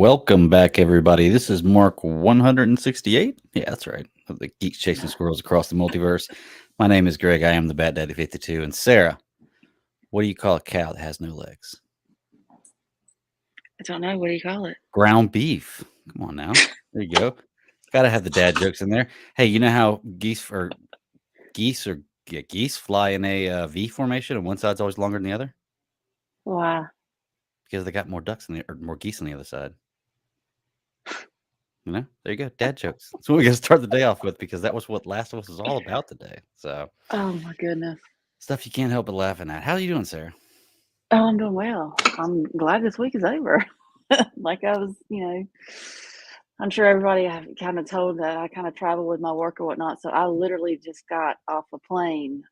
Welcome back, everybody. This is Mark 168. Yeah, that's right. Of the Geeks Chasing Squirrels Across the Multiverse. My name is Greg. I am the Bat Daddy 52. And Sarah, what do you call a cow that has no legs? I don't know. What do you call it? Ground beef. Come on now. There you go. Gotta have the dad jokes in there. Hey, you know how geese fly in a V formation and one side's always longer than the other? Why? Because they got more more geese on the other side. There you go. Dad jokes. That's what we got to start the day off with because that was what Last of Us is all about today. So Oh my goodness. stuff you can't help but laughing at. How are you doing, Sarah? Oh, I'm doing well. I'm glad this week is over. Like I was, I'm sure everybody have kind of told that I kind of travel with my work or whatnot. So I literally just got off a plane,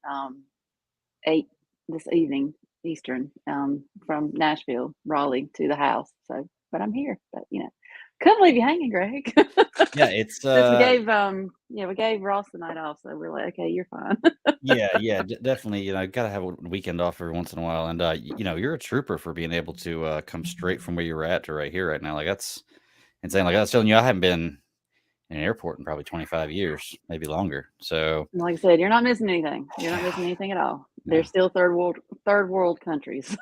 8 this evening Eastern, from Nashville, Raleigh to the house. So, but I'm here. But couldn't leave you hanging, Greg. Yeah, it's Since we gave Ross the night off, so we're like, okay, you're fine. yeah, definitely. Gotta have a weekend off every once in a while, and you're a trooper for being able to come straight from where you're at to right here, right now. Like that's insane. Like I was telling you, I haven't been in an airport in probably 25 years, maybe longer. So Like I said, you're not missing anything. You're not missing anything at all. no. There's still third world countries.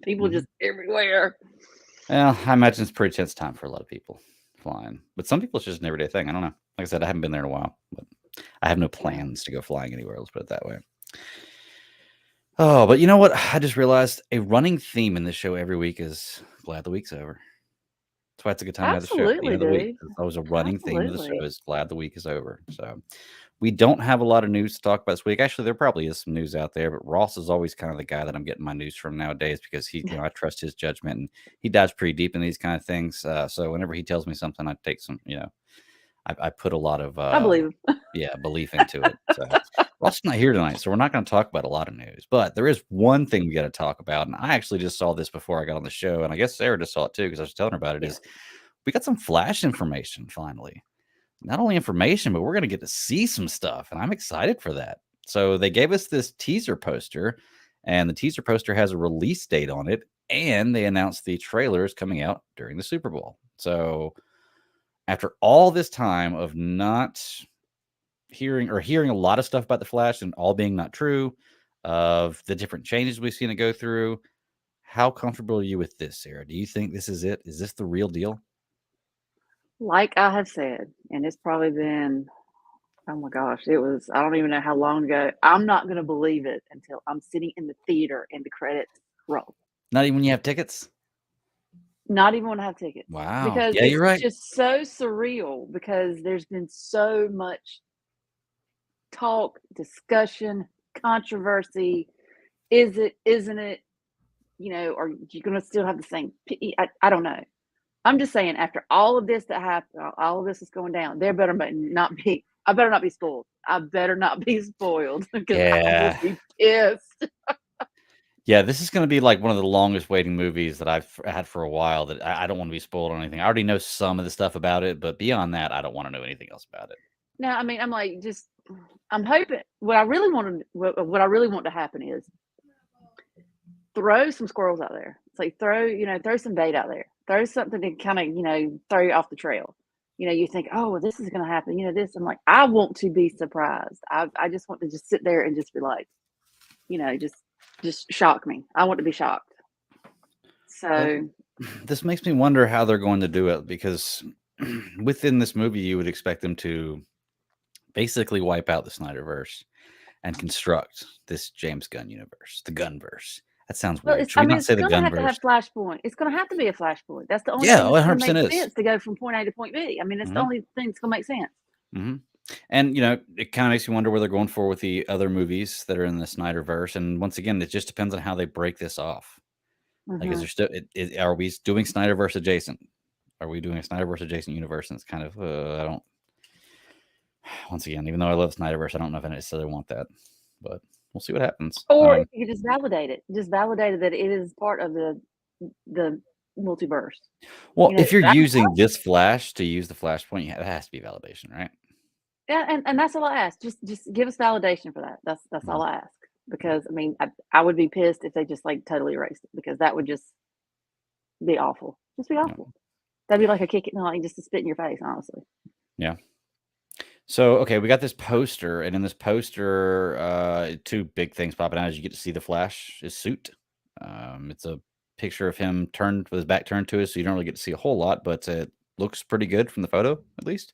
People just everywhere. Well, I imagine it's a pretty tense time for a lot of people flying, but some people it's just an everyday thing. I don't know. Like I said, I haven't been there in a while, but I have no plans to go flying anywhere. Let's put it that way. Oh, but you know what? I just realized a running theme in this show every week is glad the week's over. That's why it's a good time to have the show at the Absolutely, end of the week. dude. It's always a running theme of the show Absolutely. is glad the week is over. So we don't have a lot of news to talk about this week. Actually, there probably is some news out there, but Ross is always kind of the guy that I'm getting my news from nowadays because I trust his judgment and he dives pretty deep in these kind of things. So whenever he tells me something, I take some, I put a lot of I believe him. belief into it. So Ross is not here tonight, so we're not going to talk about a lot of news. But there is one thing we got to talk about, and I actually just saw this before I got on the show, and I guess Sarah just saw it too because I was telling her about it. Yeah. Is we got some Flash information finally. Not only information, but we're going to get to see some stuff, and I'm excited for that. So they gave us this teaser poster, and the teaser poster has a release date on it, and they announced the trailer is coming out during the Super Bowl. So after all this time of not hearing a lot of stuff about the Flash and all being not true, of the different changes we've seen it go through, how comfortable are you with this, Sarah? Do you think this is it? Is this the real deal? Like I have said, and it's probably been, oh my gosh, I don't even know how long ago. I'm not going to believe it until I'm sitting in the theater and the credits roll. Not even when you have tickets? Not even when I have tickets, Wow. because Yeah, it's you're right. just so surreal because there's been so much talk, discussion, controversy. Is it, isn't it? Are you going to still have the same? I don't know. I'm just saying, after all of this that happened, all of this is going down, there better not be, I better not be spoiled. I better not be spoiled because I will Yeah. be pissed. Yeah, this is gonna be, like, one of the longest waiting movies that I've had for a while that I don't wanna be spoiled on anything. I already know some of the stuff about it, but beyond that, I don't wanna know anything else about it. Now, I mean, I'm like, just, I'm hoping, what I really want to happen is throw some squirrels out there. It's like throw some bait out there. Throw something to kind of, throw you off the trail. You think, oh, well, this is going to happen. This. I'm like, I want to be surprised. I just want to just sit there and just be like, just shock me. I want to be shocked. Well, So this makes me wonder how they're going to do it because within this movie, you would expect them to basically wipe out the Snyderverse and construct this James Gunn universe, the Gunverse. That sounds well, weird. Should we not it's say the going to have Gunverse? Flashpoint. It's going to have to be a Flashpoint. That's the only Yeah, thing that's going to 100% make is. sense to go from point A to point B. I mean, it's the Mhm, only thing that's going to make sense. mhm. And, it kinda makes you wonder where they're going for with the other movies that are in the Snyderverse, and once again, it just depends on how they break this off. Like, is Hmm. there still are we doing Snyderverse adjacent? Are we doing a Snyderverse adjacent universe? And it's kind of, I don't once again, even though I love Snyderverse, I don't know if I necessarily want that, but we'll see what happens. Or you just validate it. Just validate it that it is part of the multiverse. Well, if you're I using this Flash to use the Flashpoint, yeah, that has to be validation, right? Yeah, and that's all I ask. Just give us validation for that. That's Mhm, all I ask. Because I mean, I would be pissed if they just like totally erased it because that would just be awful. Just be yeah. awful. That'd be like a kick, like just to spit in your face, honestly. Yeah. So, okay, we got this poster, and in this poster, two big things popping out as you get to see the Flash, his suit. It's a picture of him turned with his back turned to us, so you don't really get to see a whole lot, but it looks pretty good from the photo, at least.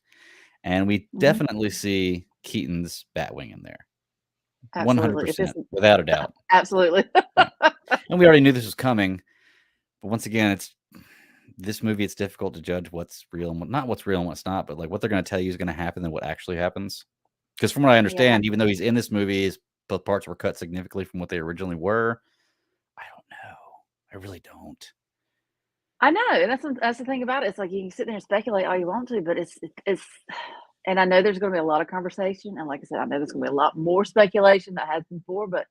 And we definitely see Keaton's Batwing in there. Absolutely. If 100%, this, without a doubt. absolutely. Yeah. And we already knew this was coming, but once again, it's this movie. It's difficult to judge what's real and not what's real and what's not, but like what they're going to tell you is going to happen and what actually happens. Because from what I Yeah. understand, even though he's in this movie, both parts were cut significantly from what they originally were. I don't know. I really don't. I know, and that's the thing about it. It's like you can sit there and speculate all you want to, but it's and I know there's going to be a lot of conversation, and like I said, I know there's going to be a lot more speculation that has before, but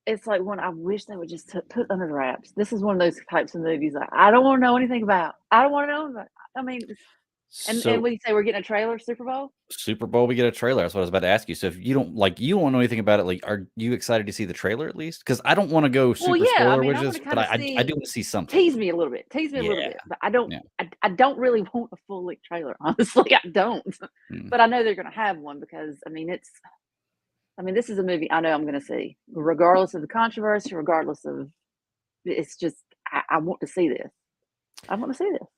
it's like one I wish they would just put under wraps. This is one of those types of movies that I don't want to know anything about. I don't want to know about. I mean, and So what do you say? We're getting a trailer, Super Bowl? Super Bowl, we get a trailer. That's what I was about to ask you. So if you don't know anything about it, like, are you excited to see the trailer at least? Because I don't want to go Well, super yeah. I spoiler mean, I want widgets, to but kind of I see. do want to see something. Tease me a little bit. Tease me a little Yeah. bit. But I don't. Yeah. I don't really want a full length trailer. Honestly, I don't. But I know they're going to have one because I mean, this is a movie I know I'm going to see, regardless of the controversy, regardless of. It's just I want to see this. I want to see this.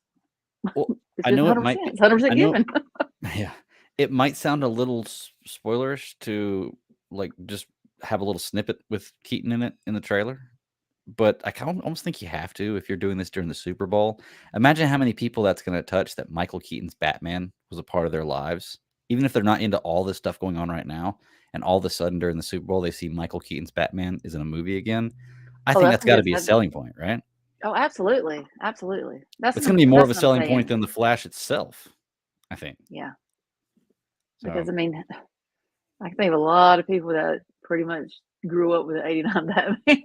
Well, It's I just know it 100%. might be. It's 100% I know. given. Yeah, it might sound a little spoilerish to like just have a little snippet with Keaton in it in the trailer, but I kind of almost think you have to if you're doing this during the Super Bowl. Imagine how many people that's going to touch that Michael Keaton's Batman was a part of their lives, even if they're not into all this stuff going on right now. And all of a sudden during the Super Bowl, they see Michael Keaton's Batman is in a movie again. I think that's got to be a selling point, right? Oh, absolutely, absolutely. It's going to be more of a that's what I'm selling point saying. than the Flash itself, I think. Yeah, So, because I mean, I can think of a lot of people that pretty much grew up with the '89 Batman.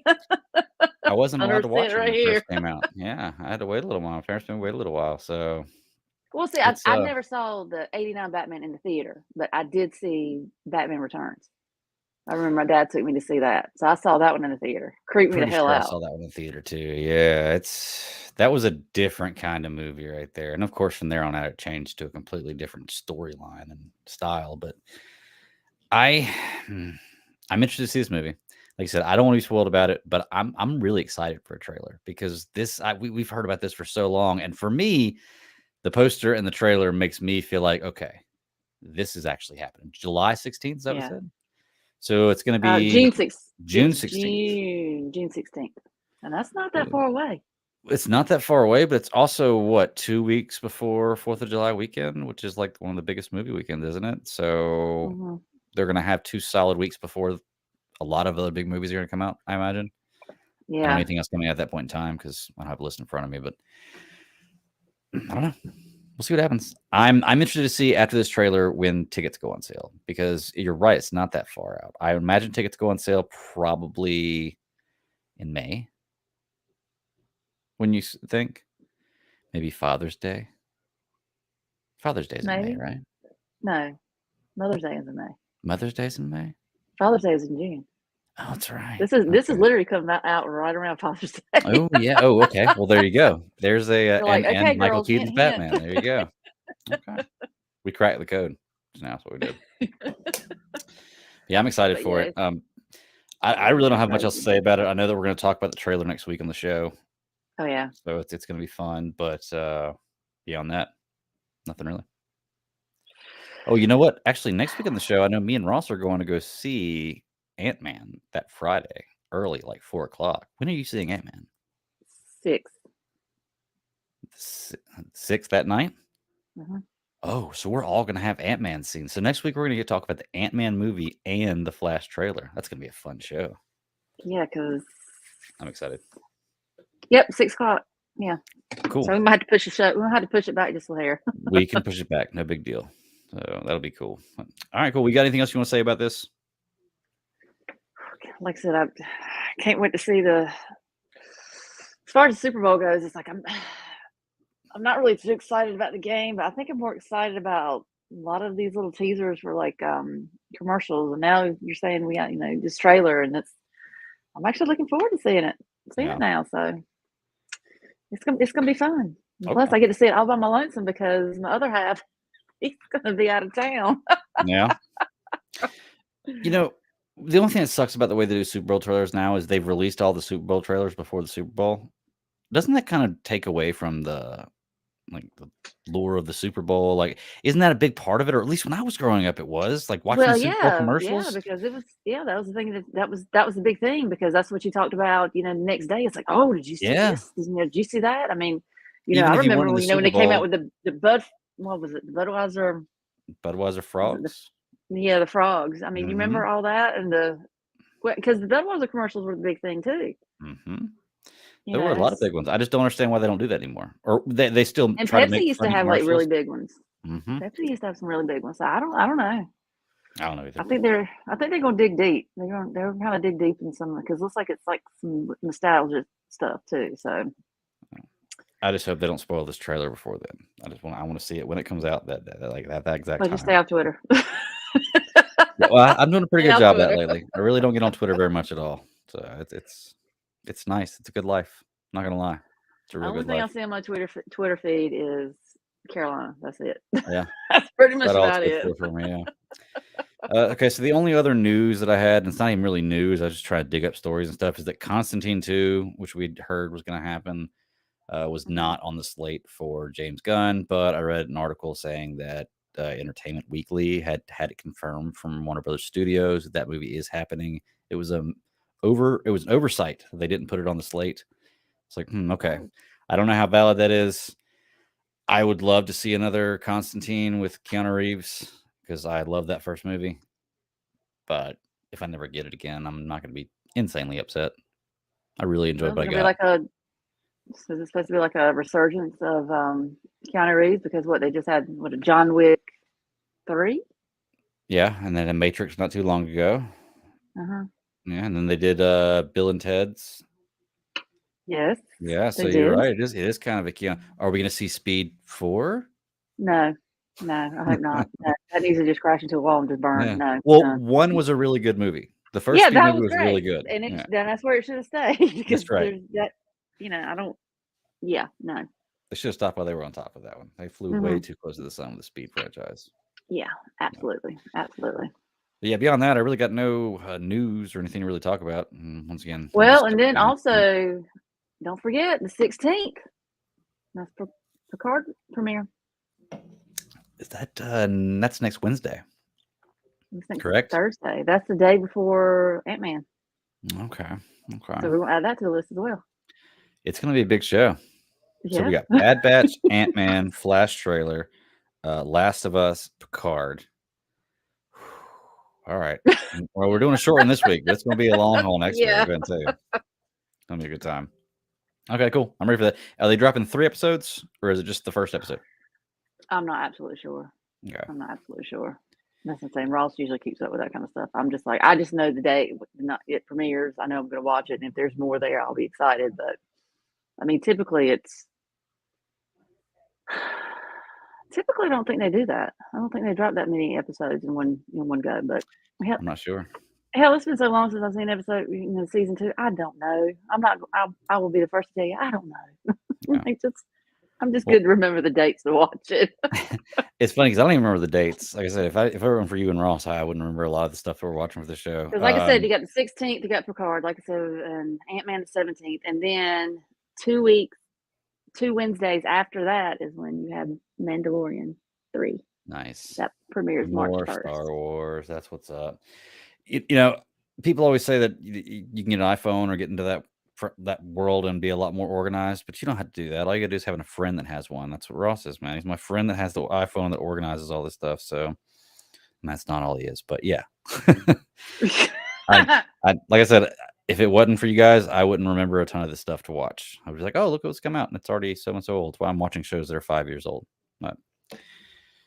I wasn't allowed to 100% watch it when right it here. first came out. Yeah, I had to wait a little while. My parents made me wait a little while, so Well, see, it's I never saw the '89 Batman in the theater, but I did see Batman Returns. I remember my dad took me to see that, so I saw that one in the theater. Creeped me the pretty hell sure I out. saw that one in the theater too. Yeah, that was a different kind of movie right there. And of course, from there on out, it changed to a completely different storyline and style. But I'm interested to see this movie. Like I said, I don't want to be spoiled about it, but I'm really excited for a trailer because we've heard about this for so long, and for me, the poster and the trailer makes me feel like, okay, this is actually happening. July 16th, is that what it said? So it's going to be June 6th. June It's 16th. June 16th, and that's not that far away. It's not that far away, but it's also what 2 weeks before 4th of July weekend, which is like one of the biggest movie weekends, isn't it? So they're going to have 2 solid weeks before a lot of other big movies are going to come out, I imagine. I don't know anything else coming out at that point in time because I don't have a list in front of me, but I don't know. We'll see what happens. I'm interested to see after this trailer when tickets go on sale because you're right, it's not that far out. I imagine tickets go on sale probably in May. When you think maybe Father's Day. Father's Day is in May, right? No, Mother's Day is in May. Mother's Day is in May. Father's Day is in June. Oh, that's right. This is literally coming out right around Father's Day. Oh yeah. Oh, okay. Well, there you go. There's a like, okay, and Michael girls, Keaton's hint, Batman. hint. There you go. Okay. We cracked the code. Now that's what we did. Yeah, I'm excited for it. I really don't have much else to say about it. I know that we're going to talk about the trailer next week on the show. Oh yeah. So it's going to be fun, but beyond that, nothing really. Oh, you know what? Actually, next week on the show, I know me and Ross are going to go see Ant-Man that Friday, early, like 4:00. When are you seeing Ant-Man? 6th. 6th that night? Mm-hmm. Oh, so we're all going to have Ant-Man scenes. So next week we're going to get to talk about the Ant-Man movie and the Flash trailer. That's going to be a fun show. Yeah, because I'm excited. Yep, 6:00. Yeah. Cool. So we might have to push the show. We'll have to push it back just a hair. We can push it back. No big deal. So that'll be cool. All right, cool. We got anything else you want to say about this? Like I said, I can't wait to see as far as the Super Bowl goes, it's like I'm not really too excited about the game, but I think I'm more excited about a lot of these little teasers for like commercials. And now you're saying we got, this trailer, and I'm actually looking forward to seeing it now. So it's gonna be fun. And plus, Okay. I get to see it all by my lonesome because my other half, he's going to be out of town. Yeah. You know, the only thing that sucks about the way they do Super Bowl trailers now is they've released all the Super Bowl trailers before the Super Bowl. Doesn't that kind of take away from the lure of the Super Bowl? Like, isn't that a big part of it? Or at least when I was growing up, it was like watching Well, the Super Bowl yeah, commercials. because it was that was the thing that was the big thing because that's what you talked about, the next day. It's like, "Oh, did you see Yeah. this? Did you see that?" I mean, Even I if you weren't remember in the when Super they came out Bowl, with the Bud what was it? The Budweiser Budweiser was it frogs. the frogs. I mean, you remember Mhm. all that and because the Budweiser commercials were the big thing too. Mhm. You There were a know, lot of big ones. I just don't understand why they don't do that anymore. Or they still and try to Pepsi make used to funny have like really commercials. big ones. Mhm. Pepsi used to have some really big ones. So I don't know. I don't know either. I think they're gonna dig deep. They're gonna dig deep in some because it looks like it's like some nostalgia stuff too. So I just hope they don't spoil this trailer before then. I want to see it when it comes out that exact but just stay time. off Twitter. Yeah, well, I'm doing a pretty Stay good off job of that Twitter. lately. I really don't get on Twitter very much at all. So it's nice. It's a good life. Not gonna lie. It's a The real only good thing I life. see on my Twitter feed is Carolina. That's it. Yeah. That's pretty much That's all it's about good it. for me, yeah. Okay, so the only other news that I had, and it's not even really news, I was just trying to dig up stories and stuff, is that Constantine 2, which we'd heard was gonna happen, was Mhm. not on the slate for James Gunn, but I read an article saying that Entertainment Weekly had it confirmed from Warner Brothers Studios that movie is happening. It was it was an oversight. They didn't put it on the slate. It's like, okay. Oh, I don't know how valid that is. I would love to see another Constantine with Keanu Reeves because I love that first movie. But if I never get it again, I'm not going to be insanely upset. I really enjoyed well, what is I it gonna be got. like is it supposed to be like a resurgence of Keanu Reeves because what they just had a John Wick 3? Yeah, and then a Matrix not too long ago. Uh-huh. Yeah, and then they did Bill and Ted's. Yes, Yeah, so they you're did. right. It is kind of a Keanu. Are we going to see Speed 4? No, no, I hope not. No, that needs to just crash into a wall and just burn. Yeah. No, Well, done. 1 was a really good movie. The first Yeah, Speed that movie was was really great, good. and Yeah, then that's where it should have stayed because that's right. there's that. I don't. Yeah, no. They should have stopped while they were on top of that one. They flew way Hmm. too close to the sun with the Speed franchise. Yeah, Yeah. absolutely, absolutely. But yeah, beyond that, I really got no news or anything to really talk about. And once again, I'm Well, just and jumping then in. also, don't forget the 16th. That's Picard premiere. Is that that's next Wednesday, It's next correct? Thursday. That's the day before Ant-Man. Okay. Okay. So we're gonna add that to the list as well. It's gonna be a big show. So we Yeah. got Bad Batch, Ant-Man, Flash trailer, Last of Us, Picard. All right. Well, we're doing a short one this week, but it's gonna be a long haul next week. Yeah. I'm gonna tell you. It's gonna be a good time. Okay, cool. I'm ready for that. Are they dropping 3 episodes or is it just the first episode? I'm not absolutely sure. Okay. I'm not absolutely sure. That's the same. Ross usually keeps up with that kind of stuff. I'm just like, I just know the day it premieres. I know I'm going to watch it, and if there's more there, I'll be excited. But I mean, typically, I don't think they do that. I don't think they drop that many episodes in one go. But hell, I'm not sure. it's been so long since I've seen episode season 2. I don't know. I'm not. I will be the first to tell you. I don't know. Yeah. I'm just Well, good to remember the dates to watch it. it's funny because I don't even remember the dates. Like I said, if I were for you and Ross, I wouldn't remember a lot of the stuff that we're watching for the show. Because, like I said, you got the 16th, you got Picard, like I said, and Ant-Man the 17th, and then 2 Wednesdays after that is when you have Mandalorian 3. Nice. That premieres March More 1st. Star Wars. That's what's up. You know, people always say that you can get an iPhone or get into that world and be a lot more organized, but you don't have to do that. All you gotta do is having a friend that has one. That's what Ross is, man. He's my friend that has the iPhone that organizes all this stuff. So, and that's not all he is, but yeah. I, like I said, if it wasn't for you guys, I wouldn't remember a ton of this stuff to watch. I was like, oh, look what's come out, and it's already so and so old. That's why I'm watching shows that are 5 years old. But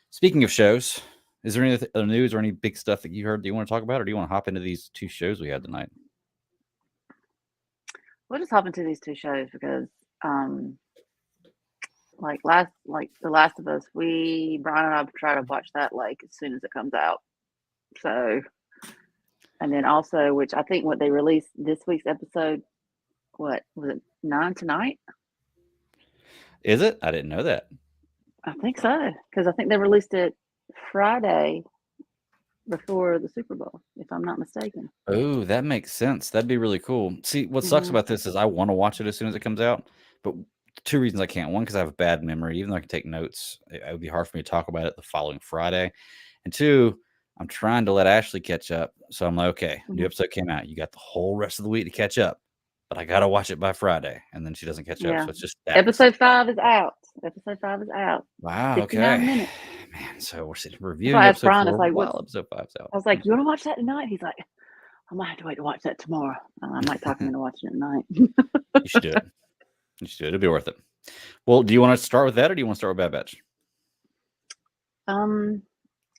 speaking of shows, is there any other news or any big stuff that you heard that you want to talk about, or do you want to hop into these 2 shows we had tonight? We'll just hop into these 2 shows because, like The Last of Us, Brian and I try to watch that like as soon as it comes out. So, and then also, which I think what they released this week's episode, what was it, 9 tonight? Is it? I didn't know that. I think so, because I think they released it Friday before the Super Bowl, if I'm not mistaken. Oh, that makes sense. That'd be really cool. See, what sucks Mhm. about this is I want to watch it as soon as it comes out, but two reasons I can't. One, because I have a bad memory. Even though I can take notes, it would be hard for me to talk about it the following Friday. And two, I'm trying to let Ashley catch up. So I'm like, okay, new Mhm. episode came out. You got the whole rest of the week to catch up, but I got to watch it by Friday. And then she doesn't catch up. Yeah. So it's just that. Episode 5 is out. Episode 5 is out. Wow. 59 Okay. minutes. Man, so we're sitting That's reviewing why I asked episode Brian, 4 it's like, while episode 5's out. I was like, you want to watch that tonight? He's like, I might have to wait to watch that tomorrow. I might talk him into watching it tonight. You should do it. You should do it. It'll be worth it. Well, do you want to start with that, or do you want to start with Bad Batch?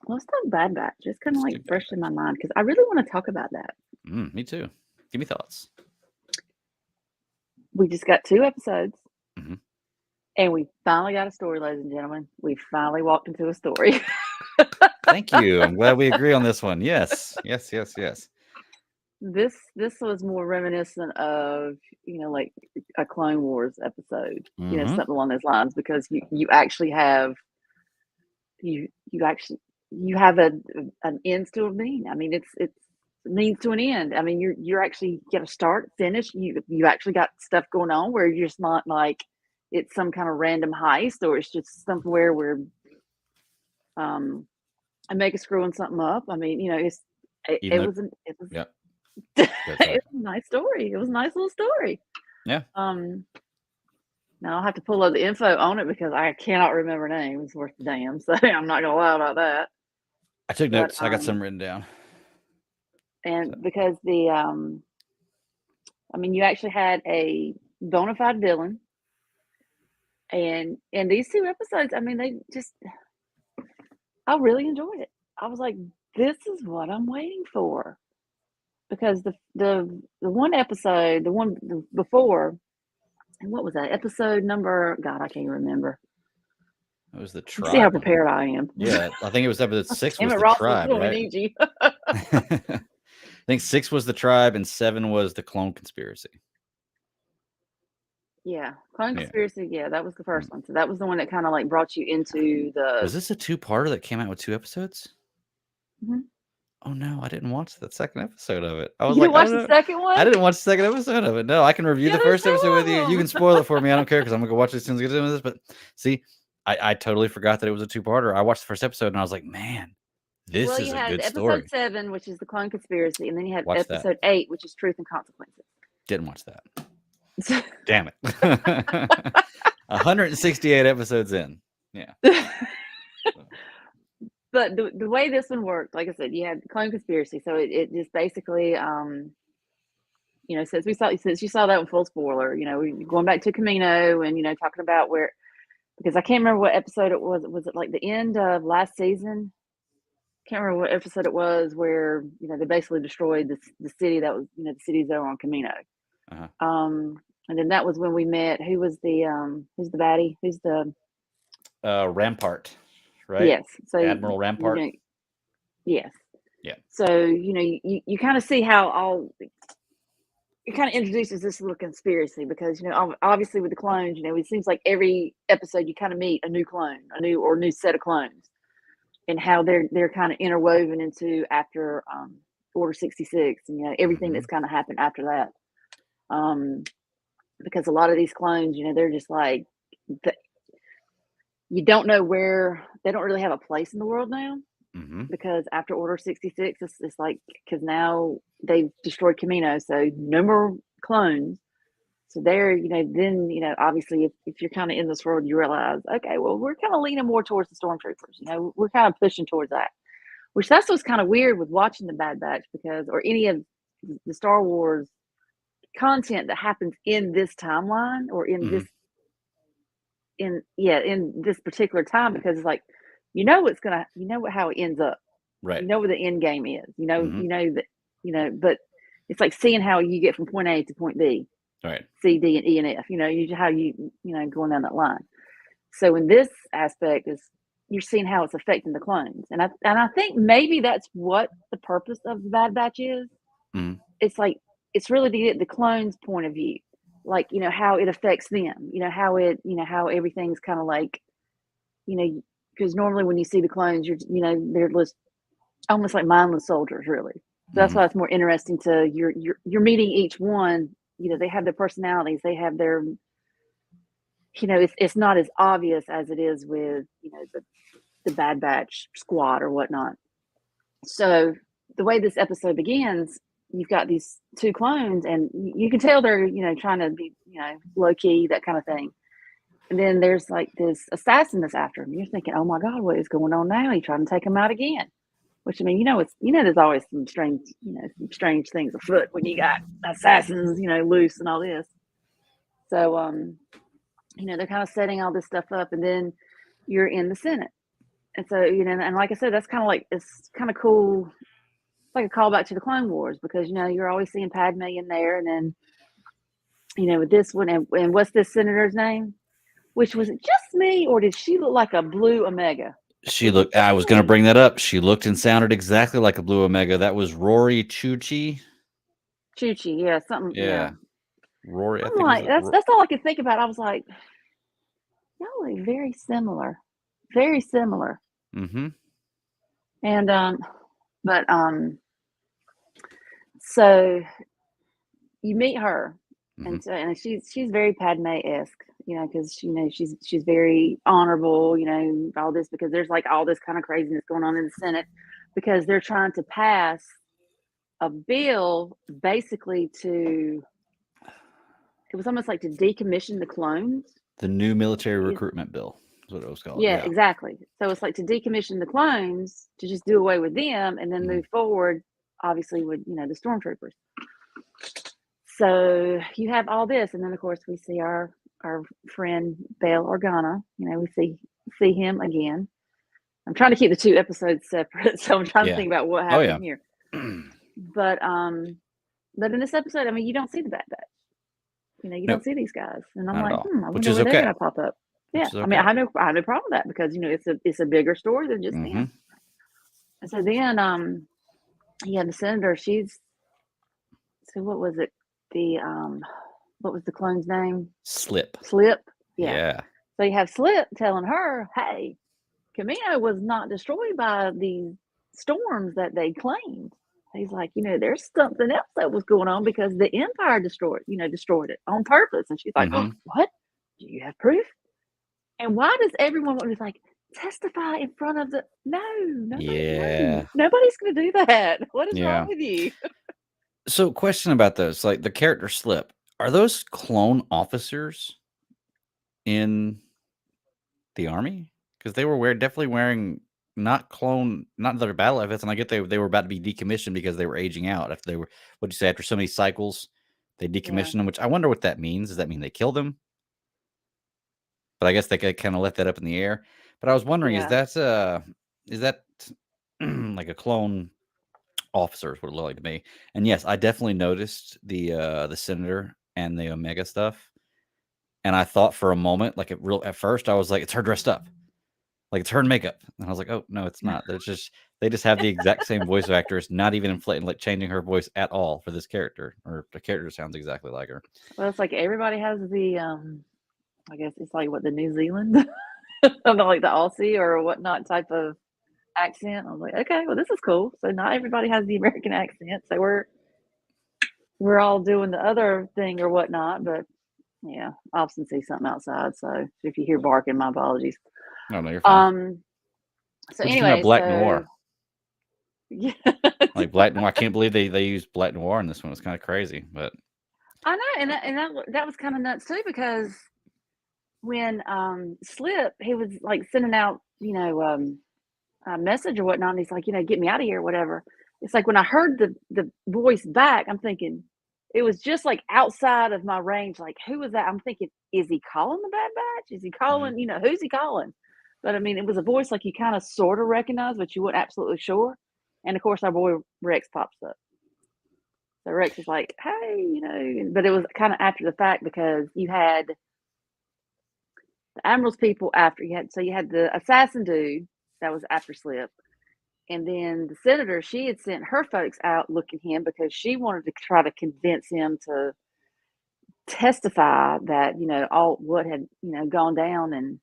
Let's talk Bad Batch. It's kind of Let's like do Bad fresh in my mind because I really want to talk about that. Me too. Give me thoughts. We just got 2 episodes, Mhm. and we finally got a story, ladies and gentlemen. We finally walked into a story. Thank you. I'm glad we agree on this one. Yes. Yes, yes, yes. This was more reminiscent of, like a Clone Wars episode, Mhm. something along those lines, because you actually have you have an end to a mean. I mean, it's means to an end. I mean, you're actually got to start, finish. You actually got stuff going on where you're just not like it's some kind of random heist, or it's just somewhere where I make a screwing something up. I mean, it Even though, was yeah. it Go, sorry. was a nice story. It was a nice little story. Yeah. Now I'll have to pull up the info on it because I cannot remember names worth a damn. So I'm not gonna lie about that. I took But notes. I got some written down. and So. because I mean, you actually had a bona fide villain, and in these 2 episodes, I mean, I really enjoyed it. I was like, this is what I'm waiting for, because the one episode, the one before, and what was that episode number? God, I can't remember. It was the You see how tribe one. prepared I am. Yeah, I think it was episode 6 Damn was it, the Ross, tribe, we right? need you. I think 6 was the tribe and 7 was the clone conspiracy. Yeah, Clone Yeah. Conspiracy. Yeah, that was the first one. So that was the one that kind of like brought you into the. Was this a 2-parter that came out with 2 episodes? Mhm. Oh no, I didn't watch that second episode of it. I was You like, didn't I watch don't the know. second one? I didn't watch the second episode of it. No, I can review Yeah, the there's first episode 2 with of you. You can them. spoil it for me. I don't care because I'm gonna go watch it as soon as I get into this. But see, I totally forgot that it was a 2-parter. I watched the first episode and I was like, man, this Well, is you a had good episode story. 7, which is the Clone Conspiracy, and then you had Watch that. episode 8, which is Truth and Consequences. Didn't watch that. Damn it. 168 episodes in. Yeah. But the way this one worked, like I said, you had Clone Conspiracy, so it just basically, since you saw that one, full spoiler, going back to Camino and talking about where, because I can't remember what episode it was. Was it like the end of last season? Can't remember what episode it was where they basically destroyed the city that was the cities that were on Camino. Uh-huh. And then that was when we met. Who's the baddie? Who's the Rampart, right? Yes. So Admiral Rampart. Yes. Yeah. So you kind of see how it kind of introduces this little conspiracy, because obviously with the clones, it seems like every episode you kind of meet a new clone, a new set of clones, and how they're kind of interwoven into after Order 66, and everything that's kind of happened after that. Because a lot of these clones, they're just like you don't know where, they don't really have a place in the world now. Because after Order 66, it's like, because now they've destroyed Camino, so no more clones. So there, then, obviously, if you're kind of in this world, you realize, okay, well, we're kind of leaning more towards the stormtroopers. We're kind of pushing towards that. Which that's what's kind of weird with watching the Bad Batch, or any of the Star Wars content that happens in this timeline, or in this, in this particular time, because it's like, how it ends up. Right. You know what the end game is. You know that, but it's like seeing how you get from point A to point B. Right. C, D, and E, and F. How you going down that line. So in this aspect is you're seeing how it's affecting the clones, and I think maybe that's what the purpose of the Bad Batch is. It's like, it's really to get the clones' point of view. like, how it affects them, how everything's kind of like, because normally when you see the clones, they're just almost like mindless soldiers, really. So that's why it's more interesting to you're meeting each one. They have their personalities, they have their, it's not as obvious as it is with, the Bad Batch squad or whatnot. So the way this episode begins, you've got these two clones, and you can tell they're, trying to be, low key, that kind of thing. And then there's like this assassin that's after him. You're thinking, oh my God, what is going on now? He's trying to take him out again. Which, I mean, there's always some strange things afoot when you got assassins, loose and all this. So, they're kind of setting all this stuff up, and then you're in the Senate. And so, and like I said, that's kind of like, it's kind of cool. It's like a callback to the Clone Wars, because, you're always seeing Padme in there. And then, with this one, and what's this senator's name? Which, was it just me, or did she look like a blue Omega? I was going to bring that up. She looked and sounded exactly like a blue Omega. That was Rory Chuchi. Chuchi, yeah, something. Yeah. Rory. I'm like, that's all I could think about. I was like, y'all are very similar. Very similar. Mm-hmm. And so you meet her, and she's very Padme-esque, because she's very honorable, all this, because there's like all this kind of craziness going on in the Senate, because they're trying to pass a bill basically it was almost like to decommission the clones. The new military recruitment bill is what it was called. Yeah, exactly. So it's like to decommission the clones, to just do away with them, and then move forward, obviously, with, the stormtroopers. So you have all this, and then of course we see our friend Bail Organa. We see him again. I'm trying to keep the two episodes separate, so I'm trying to think about what happened here. But in this episode, I mean, you don't see the Bad Batch. You don't see these guys, and I'm like, I wonder where they're going to pop up. Yeah, I mean, I have no problem with that, because it's a bigger story than just them. And so then, the senator. So what was it? What was the clone's name? Slip. Yeah. So you have Slip telling her, hey, Camino was not destroyed by these storms that they claimed. He's like, there's something else that was going on, because the Empire destroyed it on purpose. And she's like, oh, what? Do you have proof? And why does everyone want to, like, testify in front of nobody's going to do that. What is wrong with you? So, question about those, like the character Slip, are those clone officers in the army? Because they were definitely wearing not their battle outfits, and I get they were about to be decommissioned because they were aging out. If they were, what'd you say, after so many cycles, they decommissioned them. Which I wonder what that means. Does that mean they killed them? But I guess they kind of left that up in the air. But I was wondering, is that like a clone officer is what it looked like to me? And yes, I definitely noticed the senator and the Omega stuff. And I thought for a moment, like at first, I was like, it's her dressed up, like it's her in makeup. And I was like, oh no, it's not. They just have the exact same voice actors, not even inflating, like changing her voice at all for this character, or the character sounds exactly like her. Well, it's like everybody has the I guess it's like the New Zealand, like the Aussie or whatnot type of accent. I was like, okay, well, this is cool. So not everybody has the American accent. So we're all doing the other thing or whatnot. But yeah, I often see something outside. So if you hear barking, my apologies. No, you're fine. So anyway, Black Noir. Yeah, like Black Noir. I can't believe they used Black Noir in this one. It's kind of crazy, but I know, and that was kind of nuts too, because when Slip, he was like sending out, a message or whatnot, and he's like, get me out of here or whatever. It's like when I heard the voice back, I'm thinking it was just like outside of my range. Like, who was that? I'm thinking, is he calling the Bad Batch? Is he calling, who's he calling? But I mean, it was a voice like you kind of sort of recognize, but you weren't absolutely sure. And of course, our boy Rex pops up. So Rex is like, hey, but it was kind of after the fact, because you had the Admiral's people after you had the assassin dude that was after Slip, and then the senator, she had sent her folks out looking him, because she wanted to try to convince him to testify that, all what had, gone down and,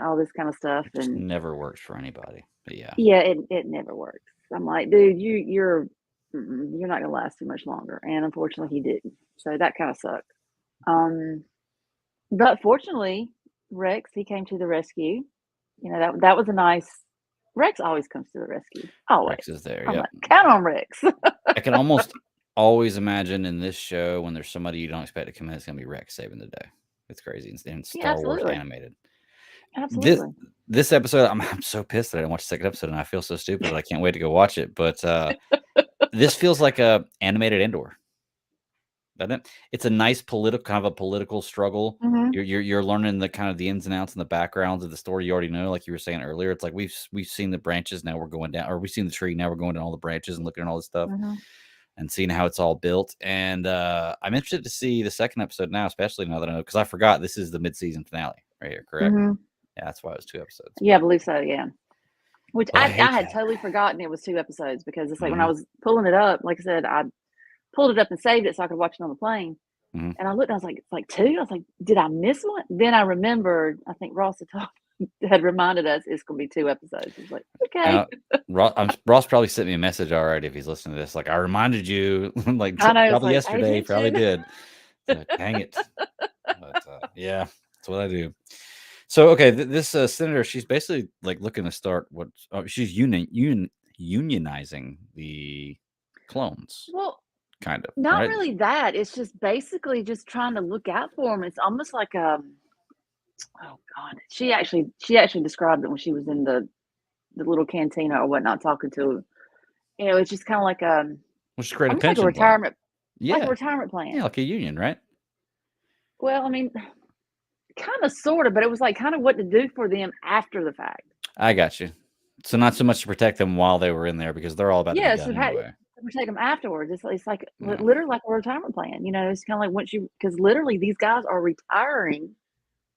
all this kind of stuff. Just And never works for anybody. But yeah. yeah, it never works. I'm like, dude, you're not gonna last too much longer. And unfortunately he didn't. So that kind of sucked. But fortunately, Rex, he came to the rescue. That was a nice. Rex always comes to the rescue. Always. Rex is there. I'm Yep. like, count on Rex. I can almost always imagine in this show when there's somebody you don't expect to come in, it's gonna be Rex saving the day. It's crazy. In Star Wars absolutely. animated. Absolutely. This episode, I'm so pissed that I didn't watch the second episode, and I feel so stupid that I can't wait to go watch it. But this feels like a animated Endor. Doesn't it? It's a nice political struggle. Mhm. You're learning the kind of the ins and outs and the backgrounds of the story you already know, like you were saying earlier. It's like we've seen the branches, now we're going down, or we've seen the tree, now we're going down all the branches and looking at all this stuff Mhm. and seeing how it's all built. And I'm interested to see the second episode now, especially now that I know, because I forgot this is the mid-season finale right here, correct? Mhm. Yeah, that's why it was 2 episodes. Yeah, I believe so. Yeah. Which Well, I hate had that. totally forgotten it was 2 episodes because it's like when I Mhm. was pulling it up, like I said, I pulled it up and saved it so I could watch it on the plane. Mhm. And I looked, and I was like, it's like 2. I was like, did I miss one? Then I remembered, I think Ross had reminded us it's gonna be 2 episodes. It's like, okay. Ross probably sent me a message already if he's listening to this. Like, I reminded you, like I know, it's probably like, yesterday, probably attention. did. So, dang it. But yeah, that's what I do. So okay, this senator, she's basically like looking to start she's unionizing the clones, Well, kind of, not right? really that. It's just basically just trying to look out for them. It's almost like, oh god, she actually described it when she was in the little cantina or whatnot talking to, it's just kind of like, Well, she's creating a almost like a pension plan. retirement Yeah, plan. yeah, like a union, right? Well, I mean, kind of, sort of, but it was like kind of what to do for them after the fact. I got you. So not so much to protect them while they were in there because they're all about to be Yeah, done so anyway. protect them afterwards. It's like Yeah. literally like a retirement plan. It's kind of like once because literally these guys are retiring.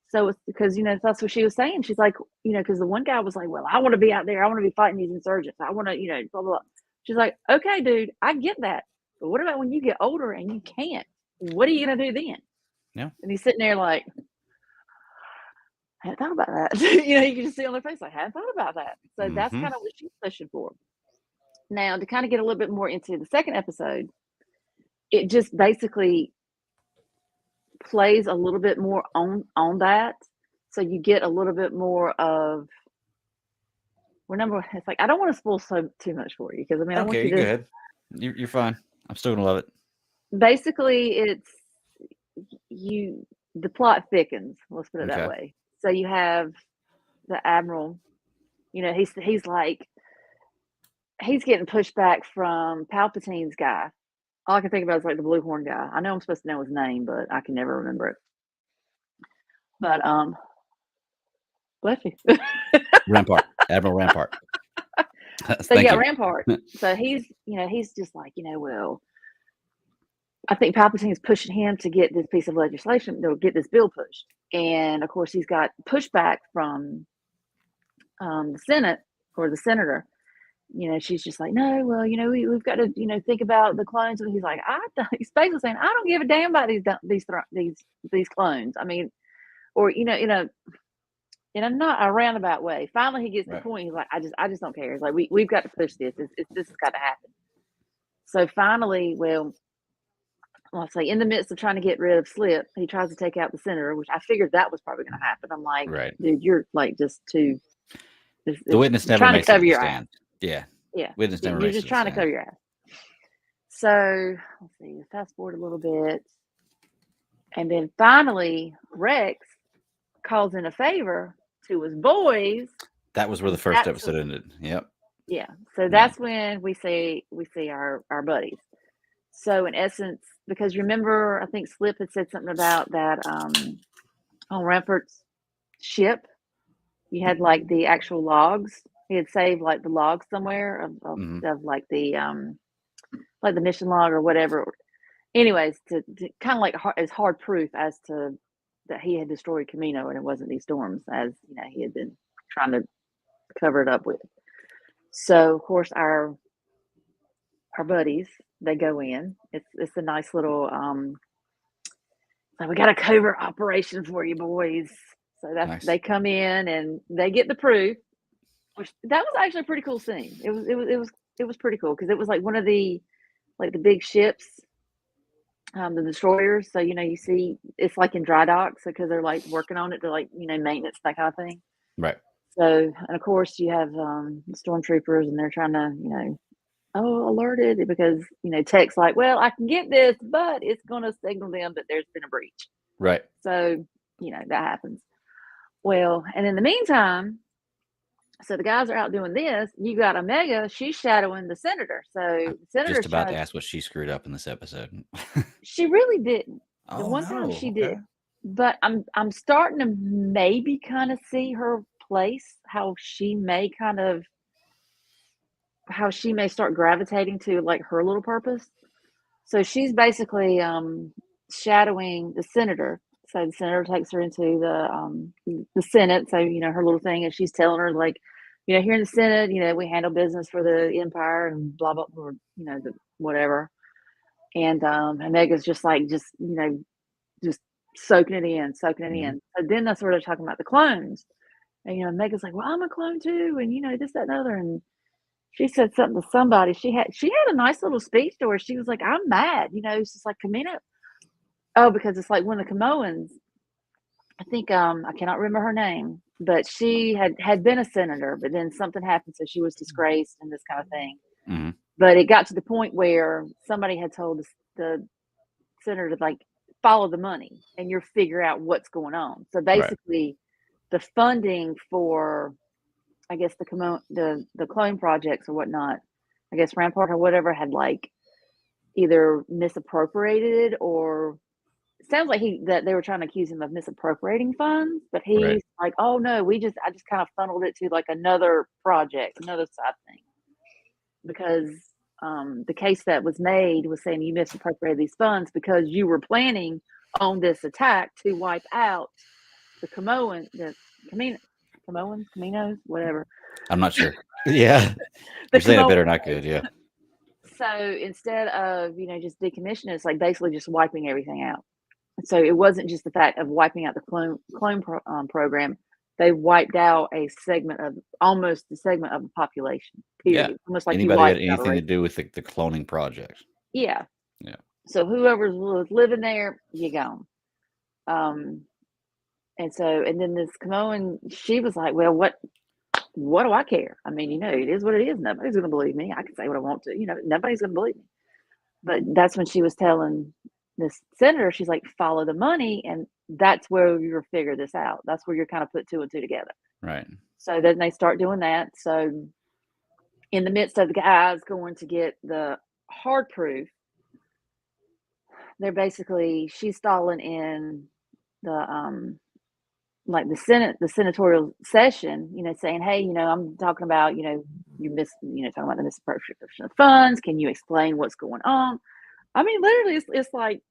So it's because that's what she was saying. She's like, because the one guy was like, well, I want to be out there. I want to be fighting these insurgents. I want to, blah, blah, blah. She's like, okay, dude, I get that. But what about when you get older and you can't? What are you going to do then? Yeah. And he's sitting there like, I hadn't thought about that. You can just see on their face, like, I hadn't thought about that. So that's kind of what she's pushing for. Now, to kind of get a little bit more into the second episode, it just basically plays a little bit more on that. So you get a little bit more of, it's like, I don't want to spoil too much for you because I want Okay, you you go to. ahead. You're fine. I'm still gonna love it. Basically, it's the plot thickens. Let's put it that Okay. way. So you have the admiral. He's like he's getting pushed back from Palpatine's guy. All I can think about is like the blue horn guy. I know I'm supposed to know his name, but I can never remember it. But bless you. Rampart, Admiral Rampart. So you got Rampart. So he's just like, well, I think Palpatine's pushing him to get this piece of legislation, to get this bill pushed. And of course, he's got pushback from the Senate or the senator. She's just like, no, well, we've got to, think about the clones. And he's like, he's basically saying, I don't give a damn about these clones. I mean, or in a not a roundabout way. Finally, he gets to the point. He's like, I just don't care. It's like we've got to push this. This has got to happen. So finally, well, let's say in the midst of trying to get rid of Slip, he tries to take out the senator, which I figured that was probably going to happen. I'm like, dude, you're like just too. The witness never makes it to the stand. Yeah. Witness never You're makes just it trying to cover your ass. So let's see. Fast forward a little bit, and then finally, Rex calls in a favor to his boys. That was where the first episode ended. Yep. Yeah. So that's when we see our buddies. So in essence, because remember, I think Slip had said something about that on Rampart's ship, you had like the actual logs. He had saved like the logs somewhere of like the mission log or whatever. Anyways, to kind of like as hard proof as to that he had destroyed Camino and it wasn't these storms, as he had been trying to cover it up with. So of course our buddies, they go in. It's a nice little So we got a covert operation for you boys. So Nice. they come in and they get the proof. Which that was actually a pretty cool scene. It was pretty cool because it was like one of the big ships, the destroyers. So you see it's like in dry docks because they're like working on it. They're like maintenance, that kind of thing. Right. So and of course you have stormtroopers and they're trying to alerted because tech's like, well, I can get this, but it's going to signal them that there's been a breach. Right. So that happens. Well, and in the meantime, so the guys are out doing this. You got Omega. She's shadowing the senator. So the senator's Just about trying to ask what she screwed up in this episode. She really didn't. The Oh one time no. she Okay. did, but I'm starting to maybe kind of see her place. How she may start gravitating to like her little purpose. So she's basically shadowing the senator. So the senator takes her into the Senate. So her little thing, and she's telling her like, here in the Senate, we handle business for the empire and blah blah, or the whatever. And Mega's just like just soaking it in, soaking it in. So then that's where they're talking about the clones. And Mega's like, well, I'm a clone too, and this, that, and other. And she said something to somebody. She had a nice little speech to her. She was like, I'm mad. It's just like Kamina. Oh, because it's like one of the Camoans. I think I cannot remember her name, but she had been a senator, but then something happened, so she was disgraced and this kind of thing. Mm-hmm. But it got to the point where somebody had told the senator to like follow the money and you'll figure out what's going on. So basically, the funding for I guess the clone projects or whatnot, I guess Rampart or whatever had like either misappropriated or it sounds like that they were trying to accuse him of misappropriating funds, but he's like, oh no, I just kind of funneled it to like another project, another side thing. Because the case that was made was saying you misappropriated these funds because you were planning on this attack to wipe out the Caminos, whatever. I'm not sure. Yeah. You're saying it better, not good. Yeah. So instead of, just decommissioning, it's like basically just wiping everything out. So it wasn't just the fact of wiping out the clone program. They wiped out almost the segment of the population, period. Yeah. Almost like anybody had anything to do with the cloning project. Yeah. Yeah. So whoever was living there, you gone. And then this Camoan, she was like, well, what do I care? I mean, it is what it is. Nobody's going to believe me. I can say what I want to, nobody's going to believe me. But that's when she was telling this senator, she's like, follow the money. And that's where you'll figure this out. That's where you're kind of put two and two together. Right. So then they start doing that. So in the midst of the guys going to get the hard proof, she's stalling in the the senatorial session, saying, hey, I'm talking about, talking about the misappropriation of funds. Can you explain what's going on? I mean, literally, it's like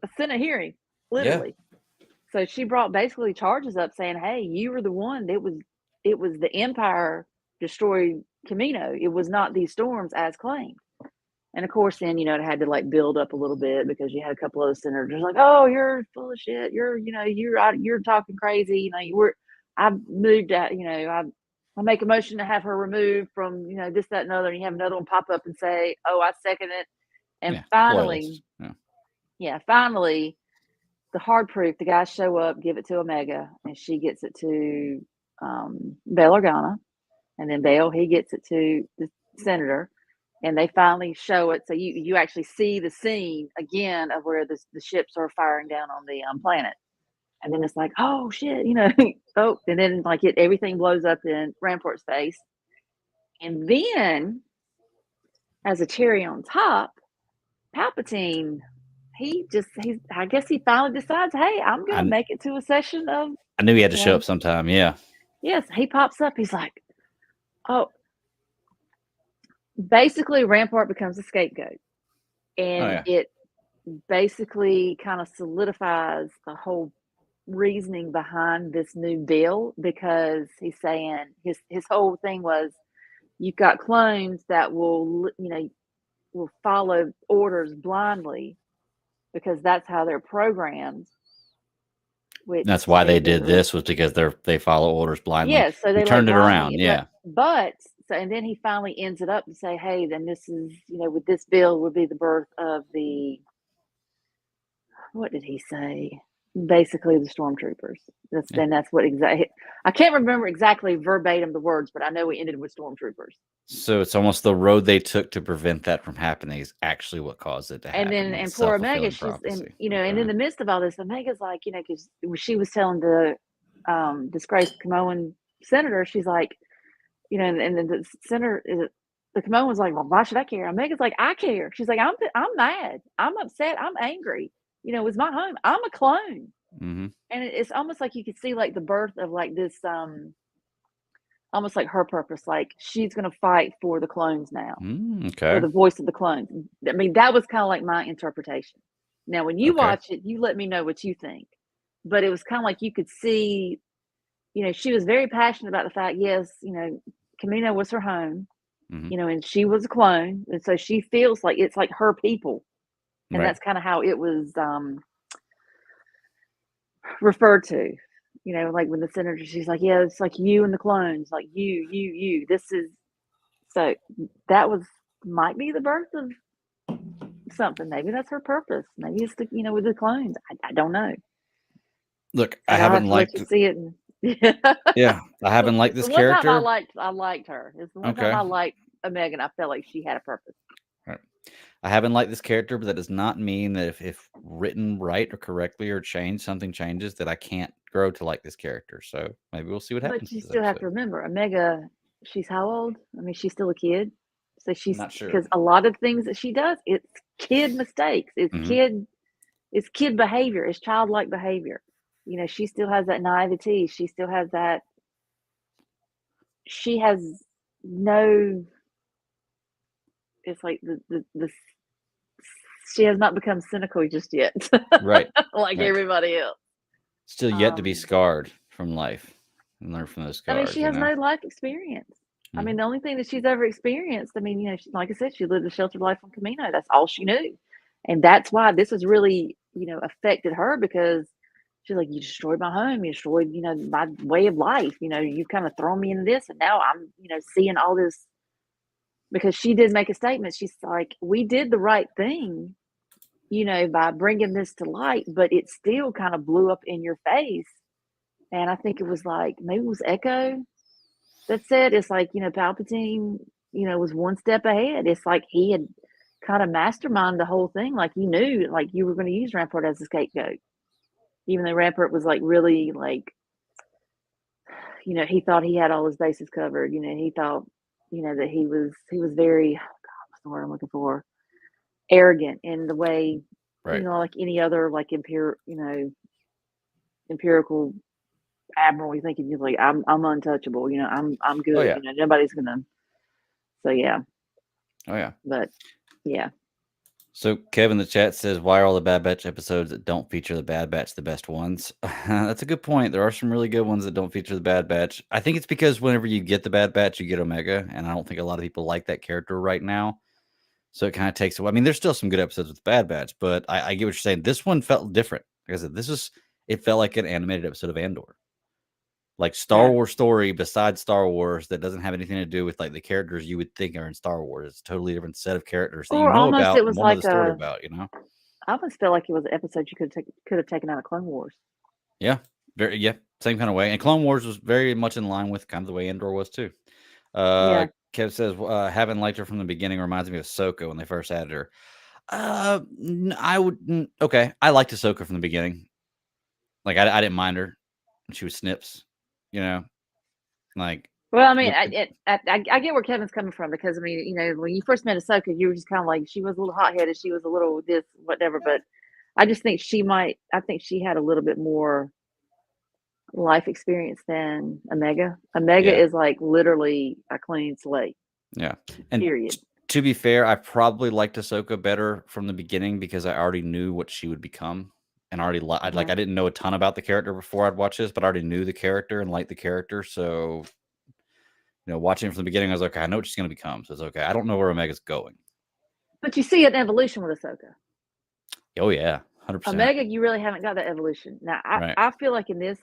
a Senate hearing, literally. Yeah. So she brought basically charges up saying, hey, you were the one it was the Empire destroyed Camino. It was not these storms as claimed. And of course, then, it had to like build up a little bit because you had a couple of senators like, oh, you're full of shit. You're talking crazy. I've moved out, I make a motion to have her removed from, this, that, and other. And you have another one pop up and say, oh, I second it. And finally, finally, the hard proof, the guys show up, give it to Omega, and she gets it to Bail Organa. And then Bail, he gets it to the senator. And they finally show it. So you actually see the scene again of where the ships are firing down on the planet. And then it's like, oh, shit, oh, and then like everything blows up in Rampart's face. And then, as a cherry on top, Palpatine, I guess he finally decides, hey, I'm going to make it to a session of. I knew he had to show up sometime. Yeah. Yes. He pops up. He's like, oh, basically Rampart becomes a scapegoat. And it basically kind of solidifies the whole reasoning behind this new bill, because he's saying his whole thing was, you've got clones that will follow orders blindly because that's how they're programmed. which That's why they did doesn't really. this, was because they follow orders blindly. Yeah, so You they like turned it blindly, around, yeah. but so and then he finally ends it up to say, hey, then this is with this bill would be the birth of the what did he say? Basically, the stormtroopers. That's what exactly. I can't remember exactly verbatim the words, but I know we ended with stormtroopers. So it's almost the road they took to prevent that from happening is actually what caused it to And happen. then, Like and poor Omega, self-fulfilling she's and prophecy. and in the midst of all this, Omega's like, because she was telling the disgraced Samoan senator, she's like, and then the senator, the Samoan was like, well, why should I care? Omega's like, I care. She's like, I'm mad, I'm upset, I'm angry. It's my home. I'm a clone. Mm-hmm. And it's almost like you could see like the birth of like this almost like her purpose, like she's going to fight for the clones now, for Okay. the voice of the clones. I mean, that was kind of like my interpretation. Now when you Okay. watch it, you let me know what you think, but it was kind of like you could see, she was very passionate about the fact, yes, Camino was her home, Mm-hmm. and she was a clone, and so she feels like it's like her people, and Right. that's kind of how it was referred to. Like when the senator, she's like, yeah, it's like you and the clones, like you. This is so that might be the birth of something. Maybe that's her purpose. Maybe it's with the clones. I don't know. Look, I But I'll have haven't to let liked. you see it. Yeah. Yeah, I haven't liked It's this the one time character. I liked her. It's the one time Okay. I liked Megan. I felt like she had a purpose. Right. I haven't liked this character, but that does not mean that if written right or correctly or something changes, that I can't grow to like this character. So maybe we'll see what happens But you with this still have episode. to remember, Omega, she's how old? I mean, she's still a kid. So I'm she's not sure. because a lot of things that she does, it's kid mistakes. Mm-hmm. It's kid behavior. It's childlike behavior. She still has that naivety. She still has that. She has no. It's like the she has not become cynical just yet, Right. like Right. everybody else. Still yet to be scarred from life and learn from those I mean, scars, she you has know? no life experience. I Mhm. mean, the only thing that she's ever experienced, I mean, like I said, she lived a sheltered life on Camino. That's all she knew. And that's why this has really, affected her because she's like, you destroyed my home. You destroyed, my way of life. You've kind of thrown me into this. And now I'm, seeing all this because she did make a statement. She's like, we did the right thing, by bringing this to light, but it still kind of blew up in your face. And I think it was like, maybe it was Echo that said, it's like, Palpatine, was one step ahead. It's like he had kind of masterminded the whole thing. Like you knew, like you were going to use Rampart as a scapegoat, even though Rampart was like really like, he thought he had all his bases covered. He thought, that he was very, God, what's the word I'm looking for? Arrogant in the way, Right. like any other like empirical admiral. You think he's like, I'm untouchable. I'm Oh, good. yeah. Nobody's gonna. So yeah, Oh, yeah. but yeah. So Kevin in the chat says, why are all the Bad Batch episodes that don't feature the Bad Batch the best ones? That's a good point. There are some really good ones that don't feature the Bad Batch. I think it's because whenever you get the Bad Batch, you get Omega, and I don't think a lot of people like that character right now. So it kind of takes away. I mean, there's still some good episodes with Bad Batch, but I get what you're saying. This one felt different. Like I said, it felt like an animated episode of Andor. Like Star Wars story besides Star Wars that doesn't have anything to do with like the characters you would think are in Star Wars. It's a totally different set of characters that you Or know almost it about and was want to know like the story about, you know? I almost felt like it was an episode you could have taken out of Clone Wars. Yeah. Same kind of way. And Clone Wars was very much in line with kind of the way Andor was too. Yeah. Kev says, having liked her from the beginning reminds me of Ahsoka when they first added her. Okay. I liked Ahsoka from the beginning. Like I didn't mind her. She was snips, you know, like. Well, I mean, I get where Kevin's coming from because I mean, when you first met Ahsoka, you were just kind of like she was a little hot headed, she was a little this, whatever. But I just think I think she had a little bit more life experience than Omega. Omega Yeah. is like literally a clean slate. Yeah. And Period. to be fair, I probably liked Ahsoka better from the beginning because I already knew what she would become. And I didn't know a ton about the character before I'd watch this, but I already knew the character and liked the character. So, watching it from the beginning, I was like, okay, I know what she's going to become. So it's okay. I don't know where Omega's going. But you see an evolution with Ahsoka. Oh, yeah. 100%. Omega, you really haven't got that evolution. Now, Right. I feel like in these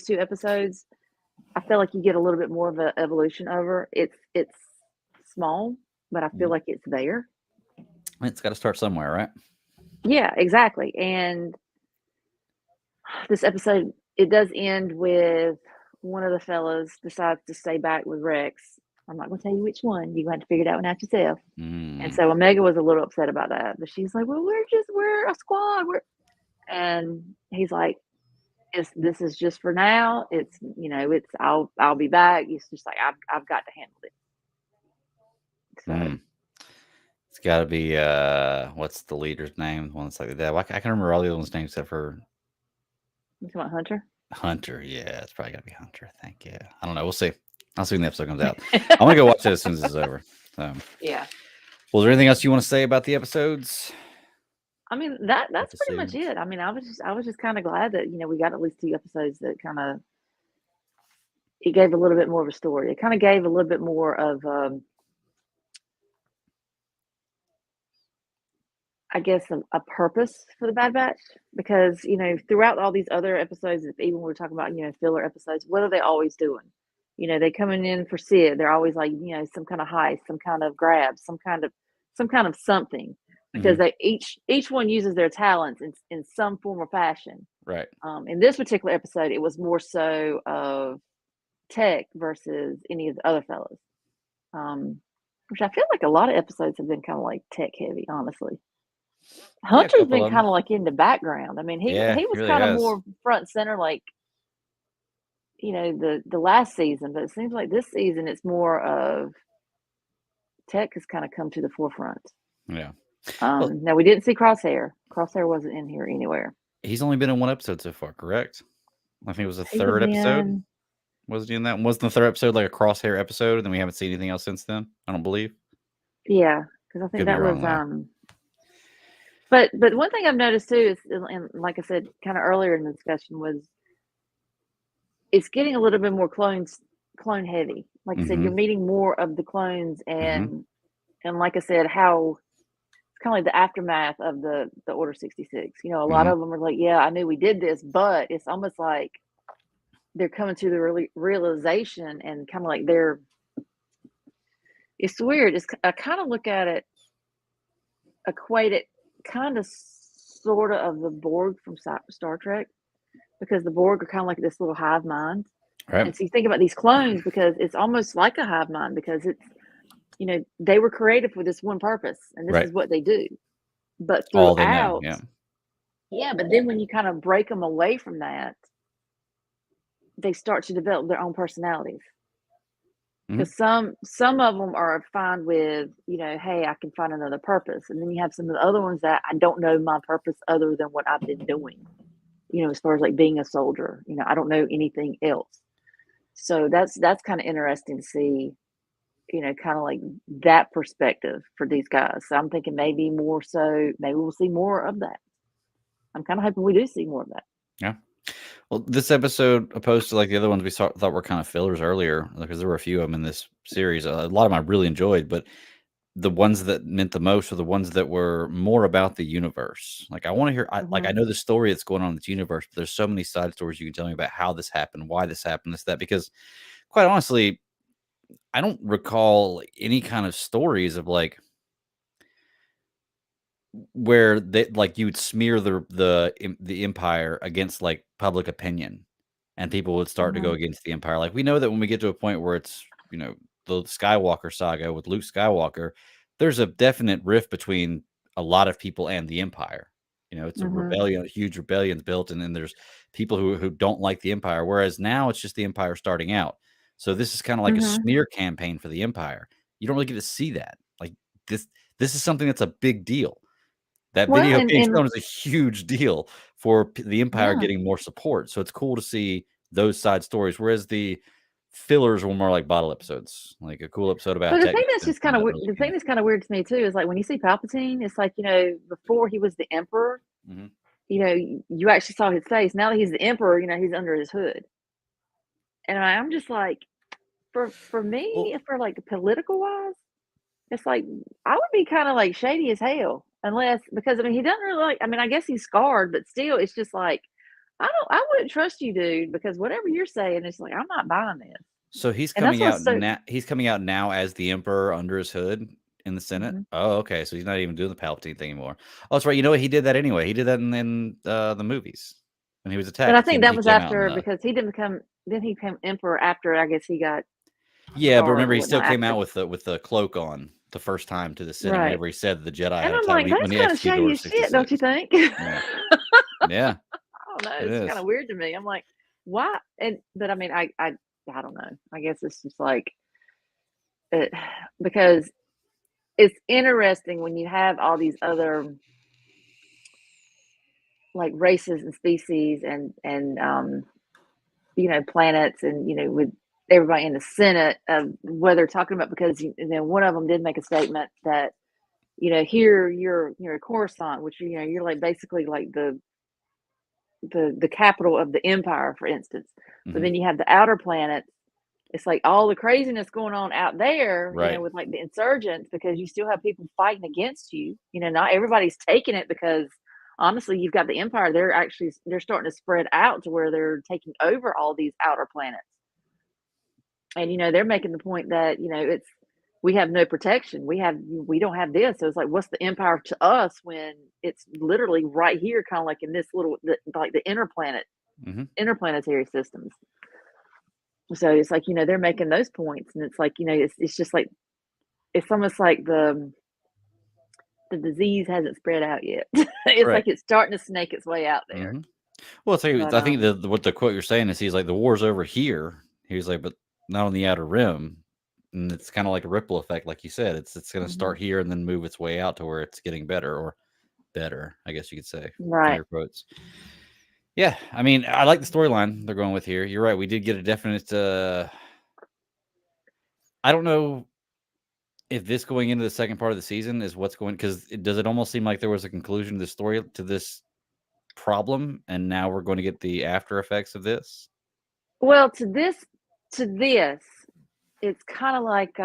two episodes, I feel like you get a little bit more of an evolution over. It's small, but I feel Mhm. like it's there. It's got to start somewhere, right? Yeah, exactly. And this episode, it does end with one of the fellas decides to stay back with Rex. I'm not going to tell you which one. You're going to have to figure it out out yourself. And Mm. so Omega was a little upset about that, but she's like, "Well, we're a squad." And he's like, this is just for now. It's it's I'll be back. It's just like I've got to handle it." So Mm. It's got to be what's the leader's name? The one that's like that. I can remember all the other ones' names except for you talking about Hunter? Hunter. Yeah, it's probably got to be Hunter. I think. Yeah, I don't know. We'll see. I'll see when the episode comes out. I'm gonna go watch it as soon as it's over. Yeah. Well, is there anything else you want to say about the episodes? I mean that's The pretty much series? it. I mean, I was just kind of glad that we got at least 2 episodes that kind of it gave a little bit more of a story. It kind of gave a little bit more of I guess a purpose for the Bad Batch because throughout all these other episodes, even when we're talking about filler episodes, what are they always doing? They coming in for Sid. They're always like some kind of heist, some kind of grab, some kind of something because Hmm. they each one uses their talents in some form or fashion. Right. In this particular episode, it was more so of Tech versus any of the other fellas, which I feel like a lot of episodes have been kind of like Tech heavy, honestly. Yeah, a Hunter's couple been of them. kind of like in the background. I mean, Yeah, he he was really kind of has. more front and center, like the last season. But it seems like this season it's more of Tech has kind of come to the forefront. Yeah. Well, Now we didn't see Crosshair. Crosshair wasn't in here anywhere. he's only been in one episode so far, correct? I think it was the He was third episode. in, Was he in that? Wasn't the third episode like a crosshair episode, and then we haven't seen anything else since then? I don't believe. yeah, because I think Could be that wrong was though. But one thing I've noticed too is, and like I said, kind of earlier in the discussion was, it's getting a little bit more clone heavy. Like I said, Mm-hmm. you're meeting more of the clones, Mm-hmm. and like I said, how it's kind of like the aftermath of the Order 66. A lot Mm-hmm. of them are like, yeah, I knew we did this, but it's almost like they're coming to the realization and kind of like it's weird. I kind of look at it, equate it kind of sort of the Borg from Star Trek, because the Borg are kind of like this little hive mind. Right. And so you think about these clones because it's almost like a hive mind because it's, they were created for this one purpose and this Right. is what they do. But All they know. throughout, Yeah. yeah, but then when you kind of break them away from that, they start to develop their own personalities. Mm-hmm. Because some of them are fine with, hey, I can find another purpose. And then you have some of the other ones that I don't know my purpose other than what I've been doing, as far as like being a soldier, I don't know anything else. So that's kind of interesting to see, kind of like that perspective for these guys. So I'm thinking maybe we'll see more of that. I'm kind of hoping we do see more of that. Yeah. Well, this episode, opposed to like the other ones we thought were kind of fillers earlier, because there were a few of them in this series. A lot of them I really enjoyed, but the ones that meant the most were the ones that were more about the universe. Like I want to hear, I know the story that's going on in this universe, but there's so many side stories you can tell me about how this happened, why this happened, this, that, because quite honestly, I don't recall any kind of stories of like where they like you would smear the empire against like public opinion, and people would start to go Mm-hmm. against the empire. Like we know that when we get to a point where it's the Skywalker saga with Luke Skywalker, there's a definite rift between a lot of people and the empire. It's a Mm-hmm. rebellion, a huge rebellion's built, and then there's people who don't like the empire. Whereas now it's just the empire starting out. So this is kind of like a Mm-hmm. smear campaign for the empire. You don't really get to see that. Like this, this is something that's a big deal. That Well, video being and shown is a huge deal for the empire yeah. getting more support. So it's cool to see those side stories. Whereas the fillers were more like bottle episodes, like a cool episode about But the tech thing that's and just some kind of of the weird, early the thing games. that's kind of weird to me too is like when you see Palpatine, it's like before he was the Emperor, Mhm. you actually saw his face. Now that he's the Emperor, he's under his hood, and I'm just like, for Well, me, for like political wise, it's like I would be kind of like shady as hell, unless because I mean he doesn't really like. I mean, I guess he's scarred, but still, it's just like I wouldn't trust you, dude, because whatever you're saying, it's like I'm not buying this, So he's and that's coming what's out so. now. He's coming out now as the Emperor under his hood in the Senate. Mhm. Oh, okay. So he's not even doing the Palpatine thing anymore. Oh, that's right. You know what? He did that anyway. He did that in the movies when he was But attacked. I think that He was came out in after the because he didn't become. Then he became emperor after I guess he got yeah, but scarred remember or he still whatnot came after. out with the cloak on the first time to the Senate Right. whenever he said the Jedi And had I'm attacked like, when that's he kind of executed shady Order as shit, don't you 66. think? Yeah, yeah, I don't know. it It's kind is. of weird to me. I'm like, why? And but I mean, I don't know. I guess it's just like it, because it's interesting when you have all these other like races and species and planets and with everybody in the Senate of what they're talking about because and then one of them did make a statement that here you're a Coruscant, which you're like basically like the capital of the empire, for instance. But Hmm. then you have the outer planets. It's like all the craziness going on out there, Right. with like the insurgents, because you still have people fighting against you. Not everybody's taking it because honestly, you've got the empire. They're starting to spread out to where they're taking over all these outer planets. And they're making the point that it's we have no protection. We don't have this. So it's like, what's the empire to us when it's literally right here, kind of like in this like the Hmm. interplanetary systems. So it's like they're making those points, and it's like it's just like it's almost like the disease hasn't spread out yet. It's Right. like it's starting to snake its way out there. Hmm. Well, But I think what the quote you're saying is he's like the war's over here. He's like, but not on the outer rim. And it's kind of like a ripple effect, like you said. It's going to mhm. start here and then move its way out to where it's getting better or better, I guess you could say, Right. finger quotes. Yeah, I mean, I like the storyline they're going with here. You're right. We did get a definite. I don't know if this going into the second part of the season is what's going because does it almost seem like there was a conclusion to the story to this problem, and now we're going to get the after effects of this. Well, to this, it's kind of like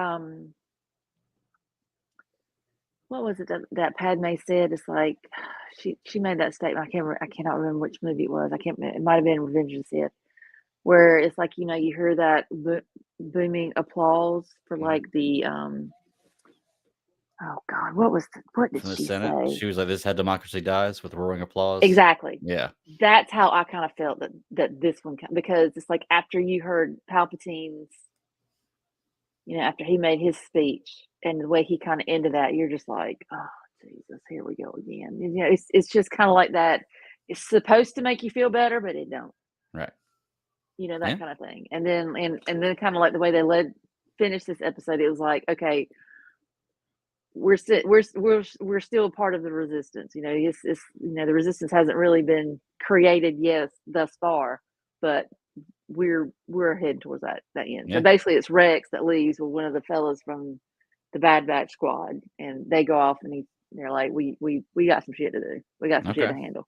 what was it that Padme said? It's like she made that statement. I cannot remember which movie it was. I can't. It might have been Revenge of the Sith, where it's like you hear that booming applause for Mhm. like the oh God, what did From the she Senate, say? she was like, "This is how democracy dies," with roaring applause. Exactly. Yeah. That's how I kind of felt that this one because it's like after you heard Palpatine's, after he made his speech and the way he kind of ended that, you're just like, oh Jesus, here we go again. And, it's just kind of like that. It's supposed to make you feel better, but it don't. Right. That Yeah. kind of thing. And then kind of like the way they finished this episode, it was like, okay, we're still a part of the resistance. It's the resistance hasn't really been created yes thus far, but we're heading towards that end. So Yeah. basically, it's Rex that leaves with one of the fellas from the Bad Batch squad, and they go off and they're like, we got some shit to do. We got some shit Okay. to handle.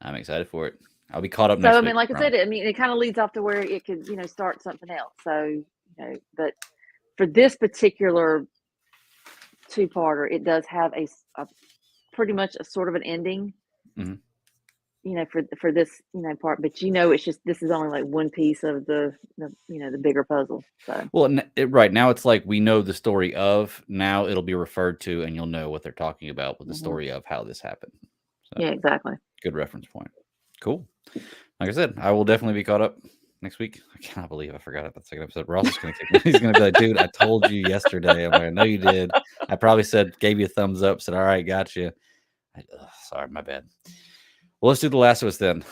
I'm excited for it. I'll be caught up So next I week. mean, like I I promise. said, it kind of leads off to where it could start something else. So but for this particular two-parter, it does have a pretty much a sort of an ending. Mhm. For this part, but it's just this is only like one piece of the bigger puzzle. So Well, right now it's like we know the story of. Now it'll be referred to, and you'll know what they're talking about with the mhm. story of how this happened. So Yeah, exactly. good reference point. Cool. Like I said, I will definitely be caught up next week. I cannot believe I forgot about the second episode. Ross is going to kick me. He's going to be like, dude, I told you yesterday. I'm like, I know you did. I probably gave you a thumbs up, said, all right, got you. Sorry, my bad. Well, let's do The Last of Us then.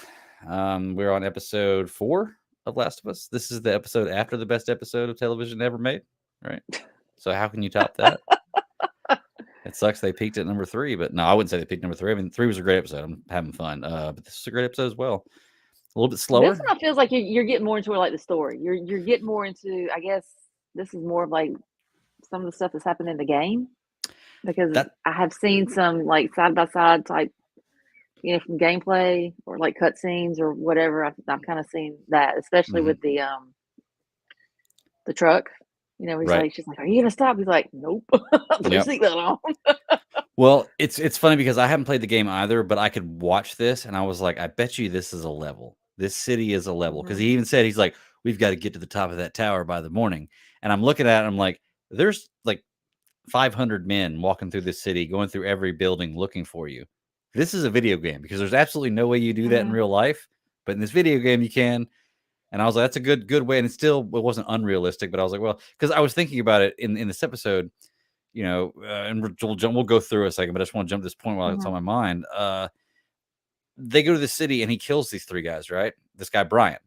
We're on episode 4 of Last of Us. This is the episode after the best episode of television ever made, right? So how can you top that? It sucks they peaked at number 3, but no, I wouldn't say they peaked number 3. I mean, 3 was a great episode. I'm having fun. But this is a great episode as well. A little bit This slower. one feels like you're getting more into like the story. You're getting more into. I guess this is more of like some of the stuff that's happened in the game because That I have seen some like side by side type, from gameplay or like cutscenes or whatever. I've kind of seen that, especially mhm. with the truck. You know, he's Right. like, she's like, "Are you gonna stop?" He's like, "Nope." Put your Yep. seatbelt on. Well, it's funny because I haven't played the game either, but I could watch this and I was like, I bet you this is a level. This city is a level. Because Mhm. he even said, he's like, we've got to get to the top of that tower by the morning. And I'm looking at it, I'm like, there's like 500 men walking through this city, going through every building looking for you. This is a video game because there's absolutely no way you do that in Mhm. real life. But in this video game, you can. And I was like, that's a good way. And it wasn't unrealistic, but I was like, well, because I was thinking about it in this episode, and we'll go through a second, but I just want to jump to this point while it's on Mhm. my mind. They go to the city and he kills these three guys, right? This guy, Brian.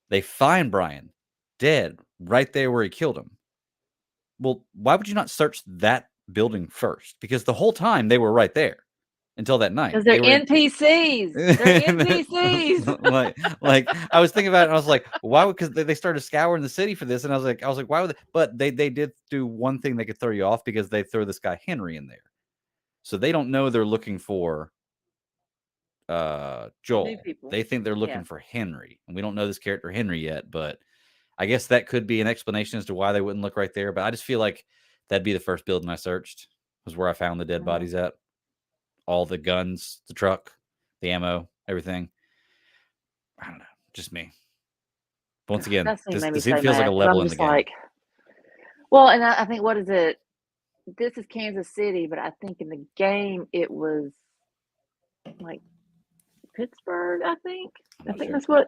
They find Brian dead right there where he killed him. Well, why would you not search that building first? Because the whole time they were right there until that night. Because they're They were in. NPCs. They're NPCs. like I was thinking about it and I was like, why would, because they started scouring the city for this, and I was like, why would they? But they did do one thing that could throw you off because they throw this guy Henry in there. So they don't know they're looking for New Joel. people. They think they're Yeah. looking for Henry. And we don't know this character Henry yet, but I guess that could be an explanation as to why they wouldn't look right there. But I just feel like that'd be the first building I searched, was where I found the dead Mhm. bodies at. All the guns, the truck, the ammo, everything. I don't know. Just me. But once again, That scene this made me this it so feels like a mad because level I'm in the just game. like, well, and I think what is it? This is Kansas City, but I think in the game it was like Pittsburgh. I'm I not think sure. that's what.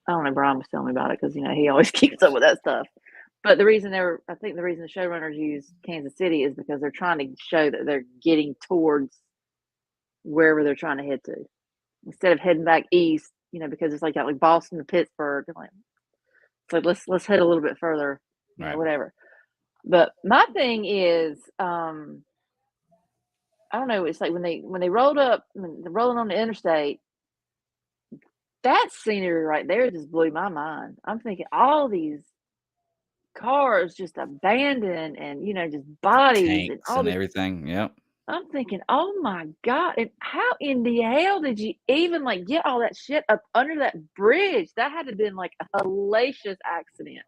I don't know. Brian was telling me about it because he always keeps up with that stuff. But I think the reason the showrunners use Kansas City is because they're trying to show that they're getting towards wherever they're trying to head to, instead of heading back east. Because it's like that, like Boston to Pittsburgh. Like, so let's head a little bit further. Right. Whatever. But my thing is, I don't know. It's like when they rolled up, when they're rolling on the interstate. That scenery right there just blew my mind. I'm thinking all these cars just abandoned, and just bodies and Tanks all and this. everything. Yep. I'm thinking, oh my God. And how in the hell did you even like get all that shit up under that bridge? That had to have been like a hellacious accident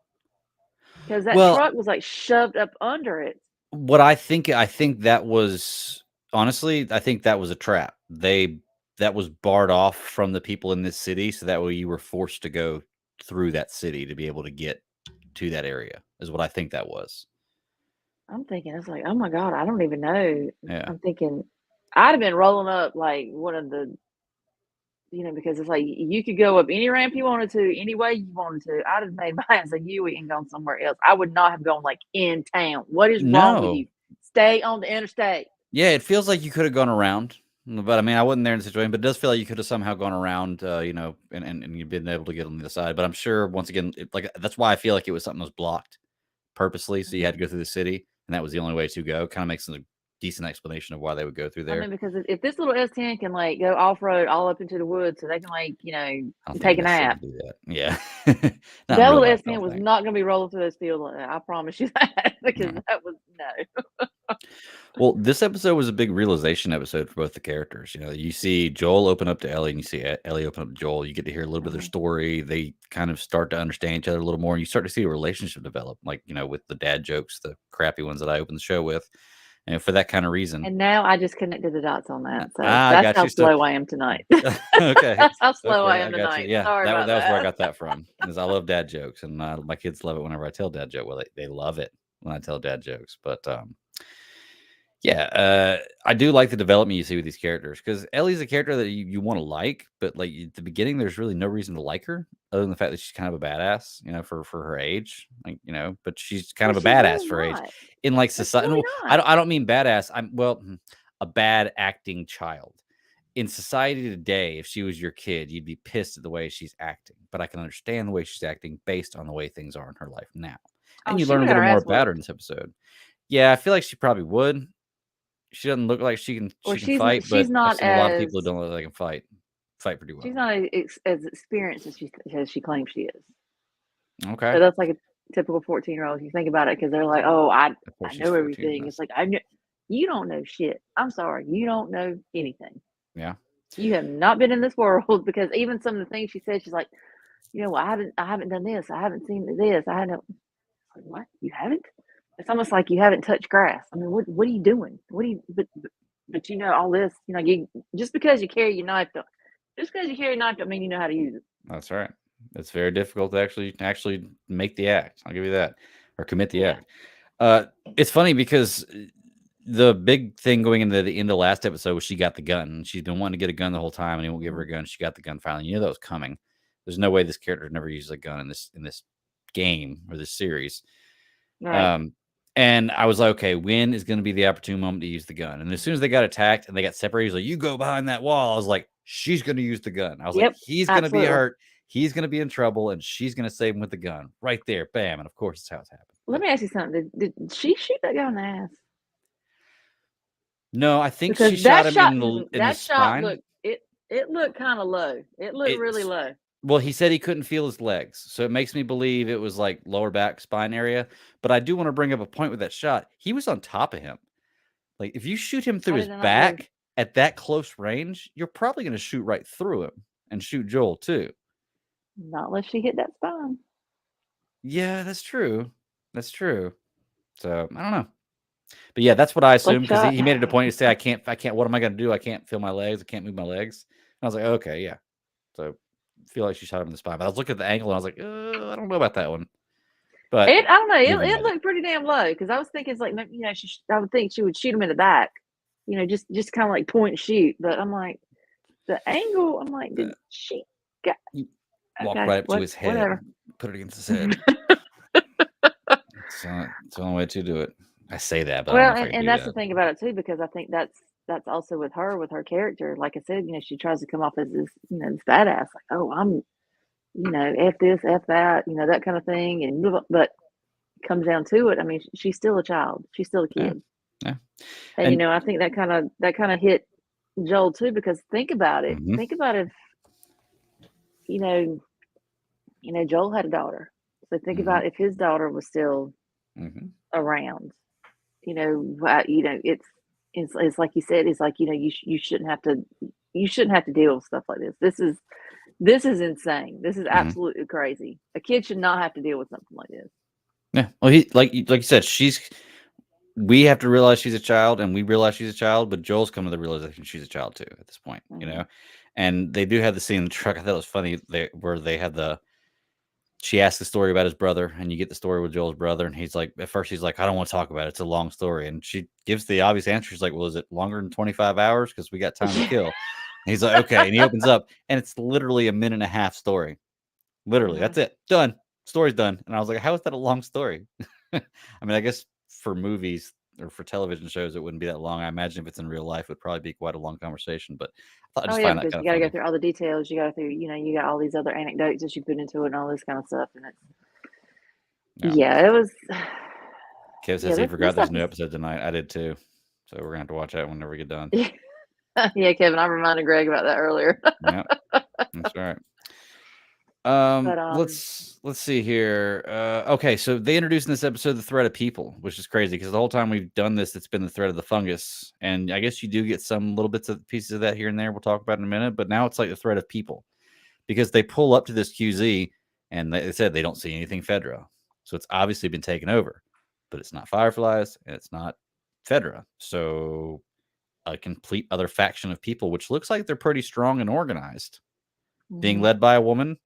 because that Well, truck was like shoved up under it. what I think that was, honestly, I think that was a trap. That was barred off from the people in this city, so that way you were forced to go through that city to be able to get to that area, is what I think that was. I'm thinking, it's like, oh my God, I don't even know. Yeah. I'm thinking I'd have been rolling up like one of the, because it's like you could go up any ramp you wanted to, any way you wanted to. I'd have made my ass a Huey and gone somewhere else. I would not have gone like in town. What is wrong with No. you? Stay on the interstate. Yeah, it feels like you could have gone around, but I mean, I wasn't there in the situation, but it does feel like you could have somehow gone around, and you've been able to get on the other side. But I'm sure, once again, that's why I feel like it was something that was blocked purposely, so you had to Mhm. go through the city, and that was the only way to go. Kind of makes a decent explanation of why they would go through I there. mean, because if this little S10 can like go off road all up into the woods, so they can I don't think take you a necessarily nap. do that. Yeah, not in That real little life, I S10 don't was think. not going to be rolling through those fields like that. I promise you that because No. that was no. Well, this episode was a big realization episode for both the characters. You see Joel open up to Ellie, and you see Ellie open up to Joel. You get to hear a little bit of their Mhm. story. They kind of start to understand each other a little more, and you start to see a relationship develop, like, with the dad jokes, the crappy ones that I opened the show with. And for that kind of reason. And now I just connected the dots on that. So I that's got how you. So, slow I am tonight. okay. That's how slow I Okay. I am got you. tonight. Yeah. Sorry That, about that was where I that. got that from. Is I love dad jokes, and my kids love it whenever I tell dad joke. Well, they love it when I tell dad jokes. But, yeah, I do like the development you see with these characters, because Ellie's a character that you want to like, but like at the beginning, there's really no reason to like her other than the fact that she's kind of a badass, for her age, but she's kind But of a she's badass really for her age not. in like It's society. really No, not. I don't mean badass. A bad acting child in society today. If she was your kid, you'd be pissed at the way she's acting. But I can understand the way she's acting based on the way things are in her life now, Oh, and you she learn would a have got little her more ass about her whooped. in this episode. Yeah, I feel like she probably would. She doesn't look like she can Or she can fight, she's but I've not seen a lot of people who as don't look like they can fight pretty she's well. not as experienced as she claims she is. Okay. So that's like a typical 14-year-old. If you think about it, because they're like, "Oh, Of course I she's know 14. everything." It's like I know you don't know shit. I'm sorry, you don't know anything. Yeah. You have not been in this world because even some of the things she said, she's like, "Well, I haven't done this. I haven't seen this. I haven't." Like, what? You haven't? It's almost like you haven't touched grass. I mean, what are you doing? What do you? But you know all this. You know, you just because you carry your knife, just because you carry a knife, don't mean you know how to use it. That's right. It's very difficult to actually make the act. I'll give you that, or commit the Yeah. act. It's funny because the big thing going into the end of last episode was she got the gun. She's been wanting to get a gun the whole time, and he won't give her a gun. She got the gun finally. You knew that was coming. There's no way this character never uses a gun in this game or this series. Right. And I was like, okay, when is going to be the opportune moment to use the gun? And as soon as they got attacked and they got separated, he's like, you go behind that wall. I was like, she's going to use the gun. I was like, Yep. he's going to be Absolutely. hurt. He's going to be in trouble, and she's going to save him with the gun right there. Bam. And of course, it's how it's happened. Let me ask you something. Did she shoot that guy in the ass? No, I think Because she shot him in the that shot spine. looked it looked kind of low. It looked really low. Well, he said he couldn't feel his legs, so it makes me believe it was like lower back, spine area. But I do want to bring up a point with that shot. He was on top of him. Like, if you shoot him through How his did I not know? back at that close range, you're probably going to shoot right through him and shoot Joel too. Not unless she hit that spine. Yeah, that's true. That's true. So I don't know. But yeah, that's what I assumed because shot. he made it a point to say, I can't, what am I going to do? I can't feel my legs. I can't move my legs. And I was like, okay, yeah. So I feel like she shot him in the spine. But I was looking at the angle and I was like, I don't know about that one. But I don't know. give him It that. looked pretty damn low because I was thinking it's like, you know, I would think she would shoot him in the back, you know, just kind of like point and shoot. But I'm like, the angle. I'm like, did she got Walk okay, right up to his head, whatever. put it against his head. It's the only way to do it. I say that, but I don't Well, know if I can and do that's that. the thing about it too, because I think that's also with her character. Like I said, you know, she tries to come off as this, you know, this badass, like, oh, I'm, you know, F this, F that, you know, that kind of thing. And blah, blah, but comes down to it, I mean, she's still a child. She's still a Yeah. kid. Yeah. And you know, I think that kind of hit Joel too, because think about it. Mhm. Think about if, you know, Joel had a daughter. So think Mhm. about if his daughter was still Mhm. around. You know, it's like you said. It's like, you know, you shouldn't have to deal with stuff like this. This is insane. This is Mhm. absolutely crazy. A kid should not have to deal with something like this. Yeah. Well, he like you said, we have to realize she's a child, and we realize she's a child, but Joel's come to the realization she's a child too at this point, you know. And they do have the scene in the truck. I thought it was funny where they had she asked the story about his brother, and you get the story with Joel's brother, and he's like, at first he's like, I don't want to talk about it. It's a long story. And she gives the obvious answer. She's like, well, is it longer than 25 hours? Because we got time to kill. And he's like, okay. And he opens up, and it's literally a minute and a half story. Literally, that's it. Done. Story's done. And I was like, how is that a long story? I mean, I guess for movies or for television shows, it wouldn't be that long. I imagine if it's in real life, it would probably be quite a long conversation. But I thought I Oh just yeah, find that because kind you of got to go funny. through all the details. You got you got all these other anecdotes that you put into it and all this kind of stuff. And Yeah. it was. Kev says he forgot This there's a new episode. episode tonight. I did too. So we're gonna have to watch that whenever we get done. Yeah, Kevin, I reminded Greg about that earlier. Yeah, that's right. But Let's see here. Okay, so they introduced in this episode the threat of people, which is crazy because the whole time we've done this, it's been the threat of the fungus, and I guess you do get some little bits of pieces of that here and there. We'll talk about in a minute, but now it's like the threat of people because they pull up to this QZ and they said they don't see anything Fedra, so it's obviously been taken over, but it's not Fireflies and it's not Fedra, so a complete other faction of people, which looks like they're pretty strong and organized, being led by a woman.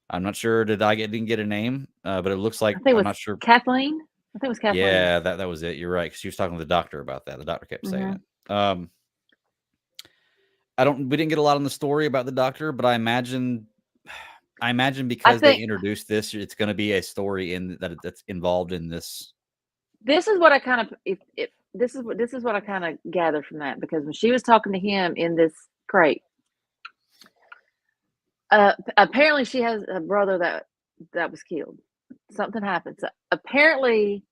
I'm not sure. Didn't get a name, but it looks like I think it I'm was not sure. Kathleen. I think it was Kathleen. Yeah, that was it. You're right because she was talking to the doctor about that. The doctor kept saying it. We didn't get a lot on the story about the doctor, but I imagine because they introduced this, it's going to be a story that's involved in this. This is what I kind of this is what I kind of gathered from that, because when she was talking to him in this crate, apparently she has a brother that was killed. Something happened. So apparently,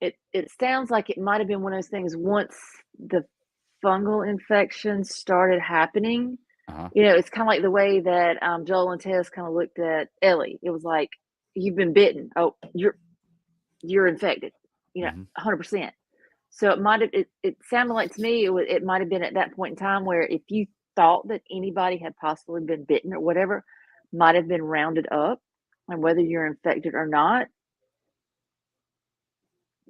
it sounds like it might have been one of those things. Once the fungal infections started happening, you know, it's kind of like the way that Joel and Tess kind of looked at Ellie. It was like, you've been bitten. Oh, you're infected. You know, 100%. So it might have. It sounded like to me it might have been at that point in time where if you thought that anybody had possibly been bitten or whatever, might have been rounded up, and whether you're infected or not,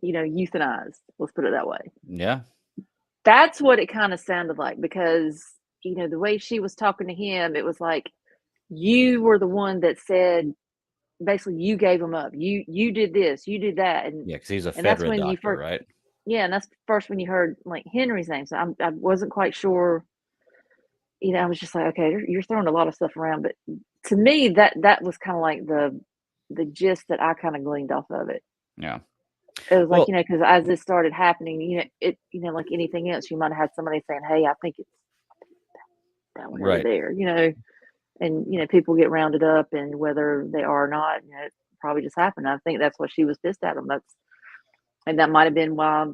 euthanized. Let's put it that way. Yeah. That's what it kind of sounded like, because the way she was talking to him, it was like, you were the one that said, basically, you gave him up. You did this, you did that, and Yeah, because he's a that's FedRed when you doctor, first, right? yeah, and that's first when you heard like Henry's name. So I wasn't quite sure. I was just like, okay, you're throwing a lot of stuff around, but to me, that was kind of like the gist that I kind of gleaned off of it. Yeah. It was like, Well, because as this started happening, like anything else, you might have had somebody saying, "Hey, I think it's that one over right. there," and people get rounded up, and whether they are or not, it probably just happened. I think that's what she was pissed at him. And that might have been why,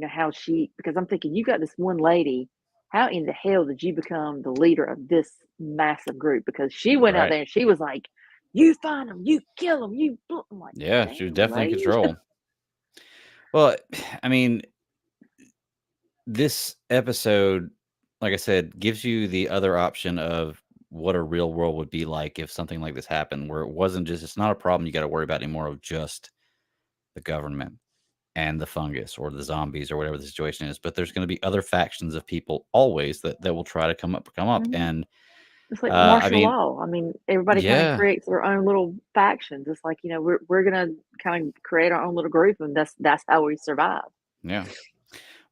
how because I'm thinking, you got this one lady. How in the hell did you become the leader of this massive group? Because she went out Right. there and she was like, "You find them, you kill them, you." I'm like, Yeah, she was damn, definitely in lady. control. Well, I mean, this episode, like I said, gives you the other option of what a real world would be like if something like this happened, where it wasn't just, it's not a problem you got to worry about anymore of just the government and the fungus or the zombies or whatever the situation is, but there's going to be other factions of people always that will try to come up. Mhm. And It's like I martial mean, law. I mean, everybody kind of yeah, creates their own little factions. It's like, we're gonna kind of create our own little group, and that's how we survive. yeah.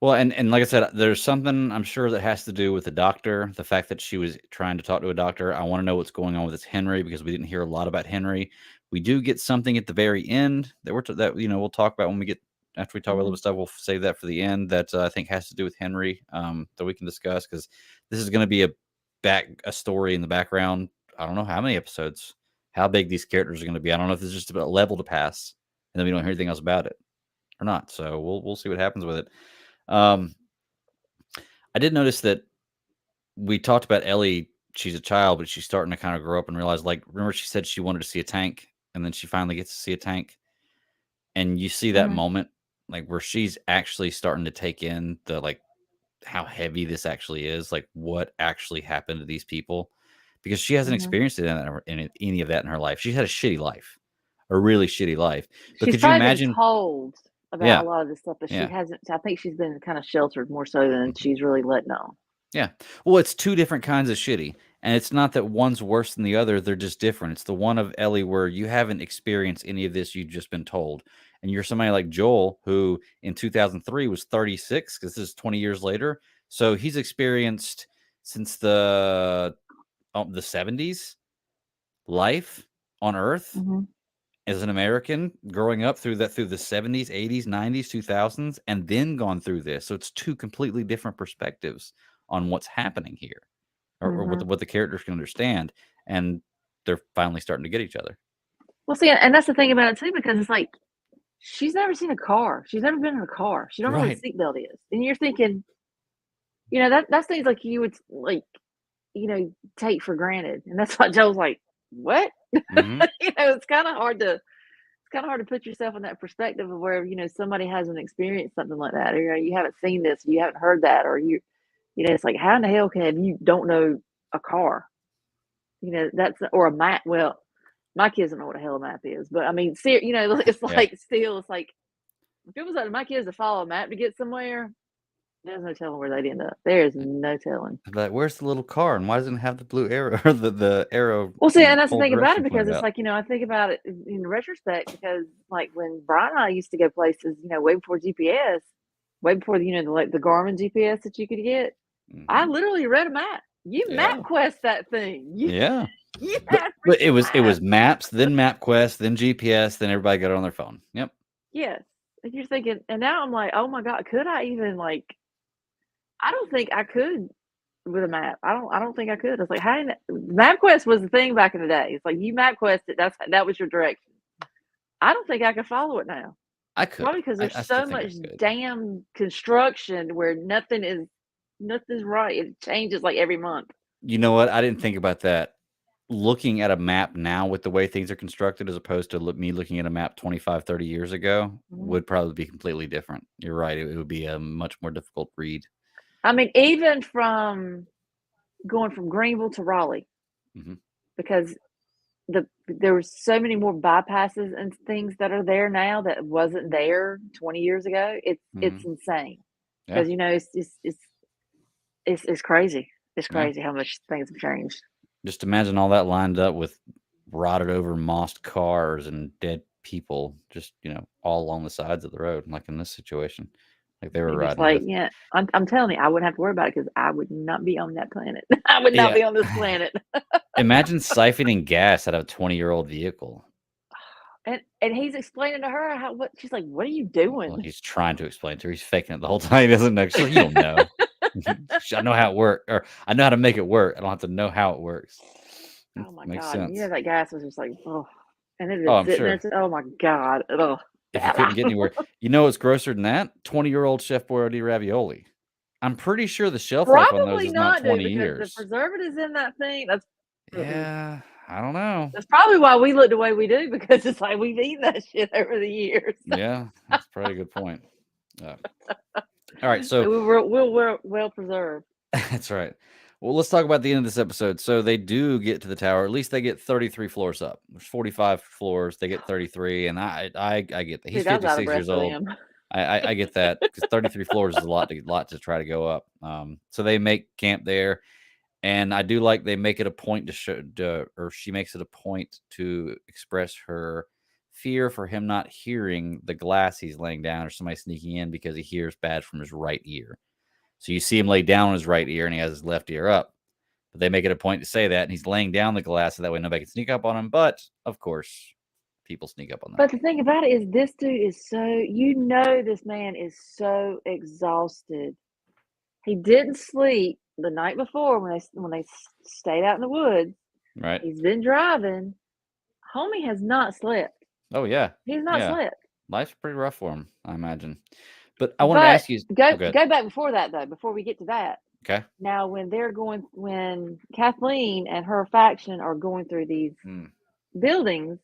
Well, and like I said, there's something I'm sure that has to do with the doctor. The fact that she was trying to talk to a doctor. I want to know what's going on with this Henry, because we didn't hear a lot about Henry. We do get something at the very end that we'll talk about when we get after we talk about a little Mhm. bit stuff. We'll save that for the end. That I think has to do with Henry, that we can discuss, because this is going to be a story in the background. I don't know how many episodes, how big these characters are going to be. I don't know if it's just a level to pass, and then we don't hear anything else about it or not. So we'll see what happens with it. Um, I did notice that we talked about Ellie. She's a child, but she's starting to kind of grow up and realize, like, remember she said she wanted to see a tank, and then she finally gets to see a tank. And you see that Mhm. moment, like, where she's actually starting to take in the, like, how heavy this actually is, like, what actually happened to these people, because she hasn't Mhm. experienced it any of that in her life. She's had a shitty life, a really shitty life. But She's could you probably been imagine? told about Yeah, a lot of this stuff, but she yeah. hasn't. I think she's been kind of sheltered more so than Mhm. she's really letting on. Yeah. Well, it's 2 different kinds of shitty, and it's not that one's worse than the other, they're just different. It's the one of Ellie where you haven't experienced any of this, you've just been told. And you're somebody like Joel, who in 2003 was 36, because this is 20 years later. So he's experienced, since the 70s, life on Earth Mhm. as an American, growing up through the 70s, 80s, 90s, 2000s, and then gone through this. So it's 2 completely different perspectives on what's happening here, or what Mhm. the characters can understand, and they're finally starting to get each other. Well, see, and that's the thing about it too, because it's like she's never seen a car. She's never been in a car. She don't know what a Right. seatbelt is, and you're thinking, that's things like you would like, take for granted, and that's why Joe's like, "What?" Mhm. It's kind of hard to put yourself in that perspective of where somebody hasn't experienced something like that, or you haven't seen this, you haven't heard that, or it's like, how in the hell can you don't know a car? That's or a map. Well, my kids don't know what a hell a map is, but I mean, it's Yeah. like still, it's like if it was up to my kids to follow a map to get somewhere, there's no telling where they'd end up. There is no telling. But where's the little car, and why doesn't it have the blue arrow or the arrow Well, see, in and that's the all thing about it, direction because pointed it's out? like, I think about it in retrospect, because like when Brian and I used to go places, way before GPS, way before the Garmin GPS that you could get, I Mhm. literally read a map. You map Yeah. quest that thing. You Yeah. you But had it freaking was maps. maps, then MapQuest, then GPS, then everybody got it on their phone. Yep. Yes. And you're thinking, and now I'm like, oh my God, could I even like I don't think I could with a map. I don't think I could. It's like how MapQuest was the thing back in the day. It's like you MapQuest it, that was your direction. I don't think I could follow it now. I could. Probably because I there's still so think I much could. damn construction where nothing's right. It changes like every month. You know what? I didn't think about that. Looking at a map now with the way things are constructed, as opposed to me looking at a map 25, 30 years ago, Mhm. would probably be completely different. You're right. It would be a much more difficult read. I mean, even from going from Greenville to Raleigh, Mhm. because there were so many more bypasses and things that are there now that wasn't there 20 years ago. It's Mhm. insane Yeah. because it's crazy. It's Yeah. crazy how much things have changed. Just imagine all that lined up with rotted over, mossed cars and dead people just, all along the sides of the road, like in this situation, like they were You're just riding like, with. yeah, I'm telling you, I wouldn't have to worry about it because I would not be on that planet. I would not Yeah. be on this planet. Imagine siphoning gas out of a 20-year-old vehicle. And he's explaining to her what she's like, what are you Well, doing? he's trying to explain to her. He's faking it the whole time. He doesn't know. She's like, "You don't know." I know how it works, or I know how to make it work. I don't have to know how it works. Oh my Makes God. sense. That gas was just like, oh, and it Oh, is I'm sitting there. sure. Oh my God. Oh, If you couldn't get anywhere, what's grosser than that? 20-year-old Chef Boyardee ravioli. I'm pretty sure the shelf life on those probably is not not, dude, 20 because the years. preservatives in that thing. Mm-mm. Yeah, I don't know. That's probably why we look the way we do because it's like we've eaten that shit over the years. Yeah, that's probably a good point. Uh, all right, So so we're well preserved. that's right. Well, let's talk about the end of this episode. So they do get to the tower. At least they get 33 floors up. There's 45 floors. They get 33, and I get that. He's Dude, I was out of 56 breath years for old. them. I get that because 33 floors is a lot to try to go up. So they make camp there, and I do like they make it a point to show, or she makes it a point to express her fear for him not hearing the glass he's laying down or somebody sneaking in because he hears bad from his right ear. So you see him lay down on his right ear and he has his left ear up. But they make it a point to say that, and he's laying down the glass so that way nobody can sneak up on him. But of course, people sneak up on them. But the thing about it is, this dude is this man is so exhausted. He didn't sleep the night before when they stayed out in the woods. Right? He's been driving. Homie has not slept. Oh yeah, He's not yeah. slept. Life's pretty rough for him, I imagine. But I wanted to But ask you. go Oh, good. go back before that though. Before we get to that, Okay. now when Kathleen and her faction are going through these Hmm. buildings,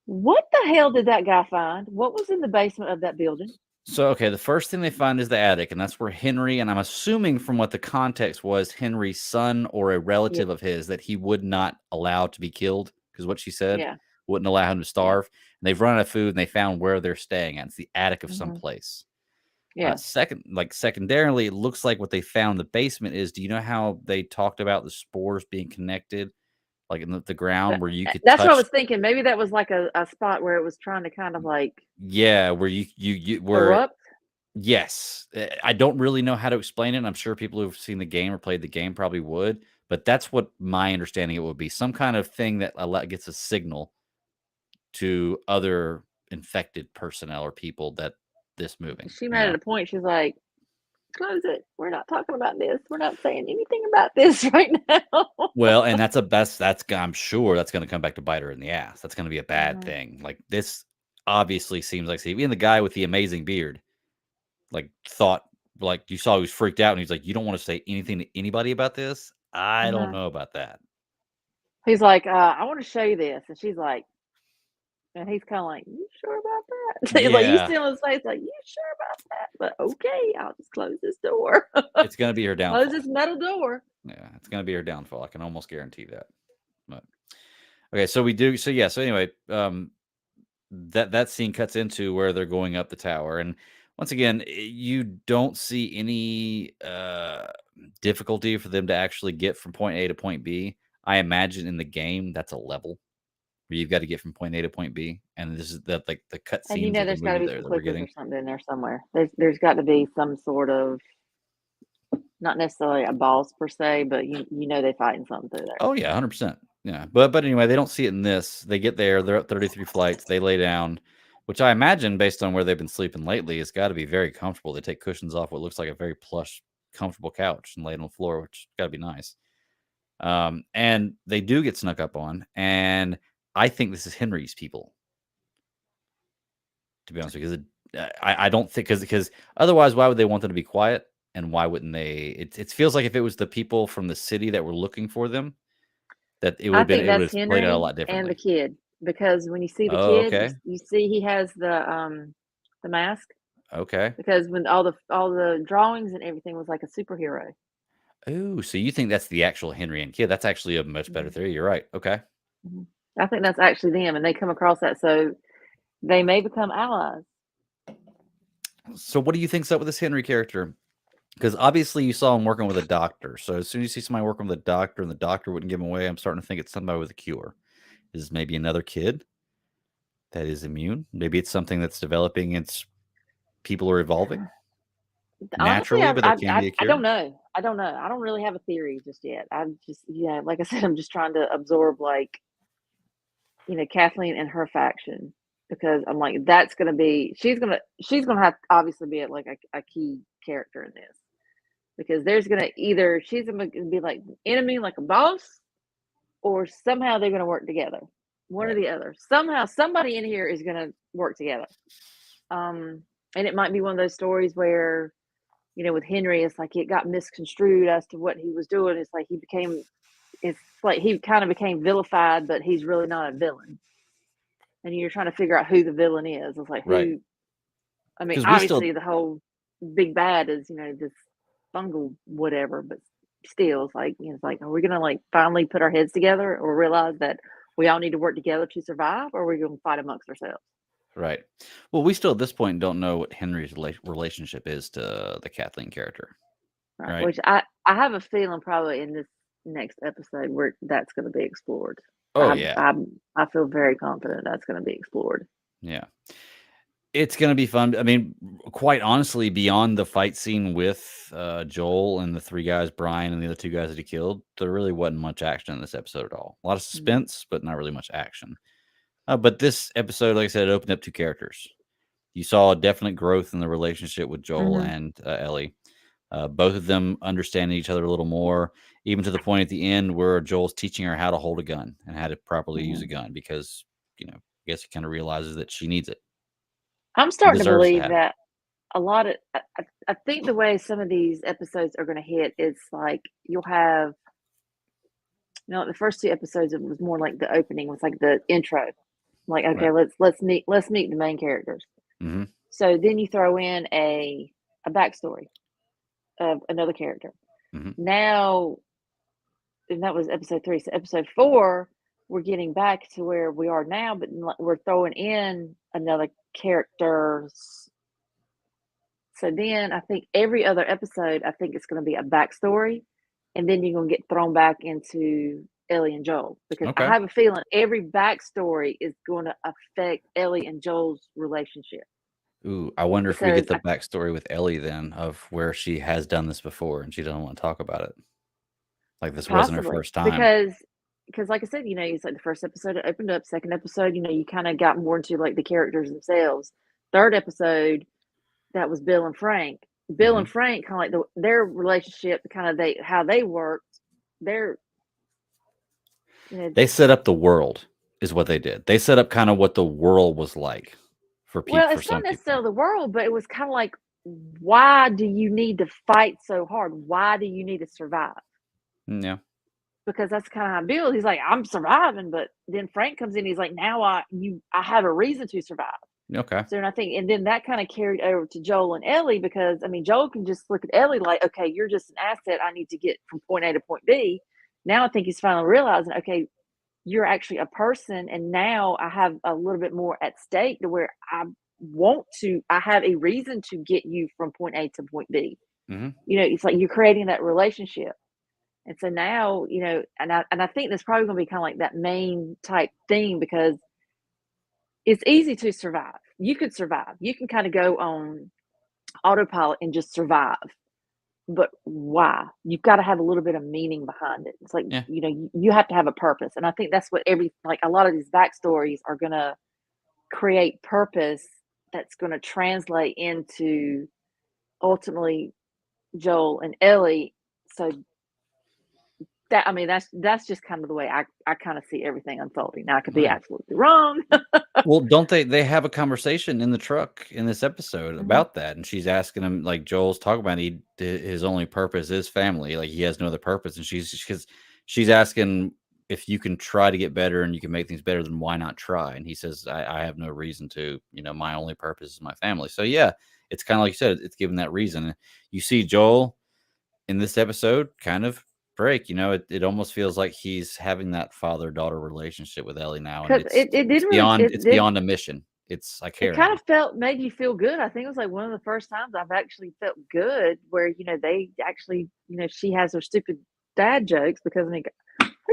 what the hell did that guy find? What was in the basement of that building? So, okay, the first thing they find is the attic, and that's where Henry, and I'm assuming from what the context was, Henry's son or a Yeah, relative of his that he would not allow to be killed, because what she said yeah, wouldn't allow him to yeah. starve. And they've run out of food, and they found where they're staying at. It's the attic of some Hmm. place. Yeah. Secondarily, it looks like what they found in the basement is. Do you know how they talked about the spores being connected, like in the ground, where you could That's what I touch? was thinking. Maybe that was like a spot where it was trying to kind of like Yeah, where you where. erupt. Yes. I don't really know how to explain it. I'm sure people who've seen the game or played the game probably would, but that's what my understanding it would be. Some kind of thing that gets a signal to other infected personnel or people that this moving, She made it a point. She's like, close it. We're not talking about this. We're not saying anything about this right now. Well, and that's I'm sure that's going to come back to bite her in the ass. That's going to be a bad Mhm. thing. Like this obviously seems like even the guy with the amazing beard thought you saw he was freaked out and he's like, "You don't want to say anything to anybody about this?" I don't Mhm. know about that. He's like, I want to show you this. And she's like, and he's kind of like, you sure about that? He's like, you Yeah. see on his face, like, you sure about that? But okay, I'll just close this door. It's gonna be her Close this downfall. metal door. Yeah, it's gonna be her downfall. I can almost guarantee that. But okay, so we do so yeah, so anyway, that scene cuts into where they're going up the tower. And once again, you don't see any difficulty for them to actually get from point A to point B. I imagine in the game that's a level where you've got to get from point A to point B. And this is that like the cut And scenes of the there's got to movie be there some that we're clickers or getting. something in there somewhere. There's got to be some sort of, not necessarily a boss per se, but they're fighting something through there. Oh yeah, 100%. Yeah, but anyway, they don't see it in this. They get there, they're at 33 flights, they lay down, which I imagine based on where they've been sleeping lately, it's got to be very comfortable. They take cushions off what looks like a very plush, comfortable couch and lay it on the floor, which got to be nice. And they do get snuck up on, and I think this is Henry's people, to be honest with you, because I don't think because otherwise, why would they want them to be quiet? And why wouldn't they? It feels like if it was the people from the city that were looking for them, that I think it would that's have played out a Henry lot and the differently. kid, because when you see the Oh, kid, okay. you see he has the mask, Okay. because when all the drawings and everything was like a superhero. Oh, so you think that's the actual Henry and kid? That's actually a much better Mhm, theory. You're right. Okay. mhm. I think that's actually them, and they come across that, so they may become allies. So what do you think's up with this Henry character? Because obviously you saw him working with a doctor. So as soon as you see somebody working with a doctor and the doctor wouldn't give him away, I'm starting to think it's somebody with a cure. Is maybe another kid that is immune? Maybe it's something that's developing. It's people are evolving Honestly, naturally, but there can be a I cure. don't know. I don't know. I don't really have a theory just yet. I'm just, yeah, like I said, I'm just trying to absorb, like, Kathleen and her faction, because I'm like, that's gonna be she's gonna have to obviously be like a key character in this, because there's gonna either she's gonna be like enemy, like a boss, or somehow they're gonna work together, one or Right. the other. Somehow somebody in here is gonna work together. And it might be one of those stories where, with Henry, it's like it got misconstrued as to what he was doing. It's like he kind of became vilified, but he's really not a villain. And you're trying to figure out who the villain is. It's like Right. who, I mean, Because we still obviously the whole big bad is, this fungal whatever, but still it's like, it's like, are we going to like finally put our heads together or realize that we all need to work together to survive, or are we going to fight amongst ourselves? right. Well, we still at this point don't know what Henry's relationship is to the Kathleen character. Right. Right. Which I have a feeling probably in this next episode where that's going to be explored. Oh yeah. I feel very confident that's going to be explored. Yeah. It's gonna be fun. I mean, quite honestly, beyond the fight scene with Joel and the three guys, Brian and the other two guys that he killed, there really wasn't much action in this episode at all. A lot of suspense, but not really much action. But this episode, like I said, it opened up two characters. You saw a definite growth in the relationship with Joel Mm-hmm. and Ellie. Both of them understanding each other a little more, even to the point at the end where Joel's teaching her how to hold a gun and how to properly use a Mm-hmm. gun because, I guess he kind of realizes that she needs it I'm and starting to deserves to believe have it. that a lot of I think the way some of these episodes are going to hit is like you'll have, the first two episodes it was more like the opening was like the intro, like, okay, Right. let's meet the main characters. Hmm. So then you throw in a backstory of another character. Hmm. Now, and that was episode 3. So episode 4, we're getting back to where we are now, but we're throwing in another character. So then I think every other episode, I think it's going to be a backstory, and then you're going to get thrown back into Ellie and Joel, because I Okay. have a feeling every backstory is going to affect Ellie and Joel's relationship. Ooh, I wonder if we Because get the backstory with Ellie then of where she has done this before and she doesn't want to talk about it. Like this wasn't her possibly, first time. because like I said, it's like the first episode it opened up, second episode, you kind of got more into like the characters themselves. Third episode, that was Bill and Frank. Bill Hmm. and Frank kind of like their relationship, kind of how they worked. Their They set up the world is what they did. They set up kind of what the world was like for Well, people for it's not some people. necessarily the world, but it was kind of like, why do you need to fight so hard? Why do you need to survive? Yeah. Because that's kind of how Bill. He's like, I'm surviving, but then Frank comes in. He's like, now I have a reason to survive. Okay. So, and I think, and then that kind of carried over to Joel and Ellie, because I mean, Joel can just look at Ellie like, okay, you're just an asset. I need to get from point A to point B. Now I think he's finally realizing, okay, you're actually a person, and now I have a little bit more at stake to where I have a reason to get you from point A to point B. Hmm. It's like you're creating that relationship. And so now, and I think that's probably going to be kind of like that main type thing, because it's easy to survive. You could survive. You can kind of go on autopilot and just survive. But why? You've got to have a little bit of meaning behind it. It's like, Yeah. you have to have a purpose. And I think that's what like a lot of these backstories are going to create purpose, that's going to translate into ultimately Joel and Ellie. So that, I mean, that's just kind of the way I kind of see everything unfolding. Now I could be Yeah. absolutely wrong. Well, don't they have a conversation in the truck in this episode Mhm. about that? And she's asking him, like Joel's talking about his only purpose is family. Like he has no other purpose. And she's asking if you can try to get better and you can make things better, then why not try? And he says, I have no reason to, my only purpose is my family. So yeah, it's kind of like you said, it's given that reason. You see Joel in this episode kind of break, it almost feels like he's having that father-daughter relationship with Ellie now, and because it it's didn't really beyond it it's did beyond a mission. It's I it care kind now. of made you feel good. I think it was like one of the first times I've actually felt good where they actually she has her stupid dad jokes because we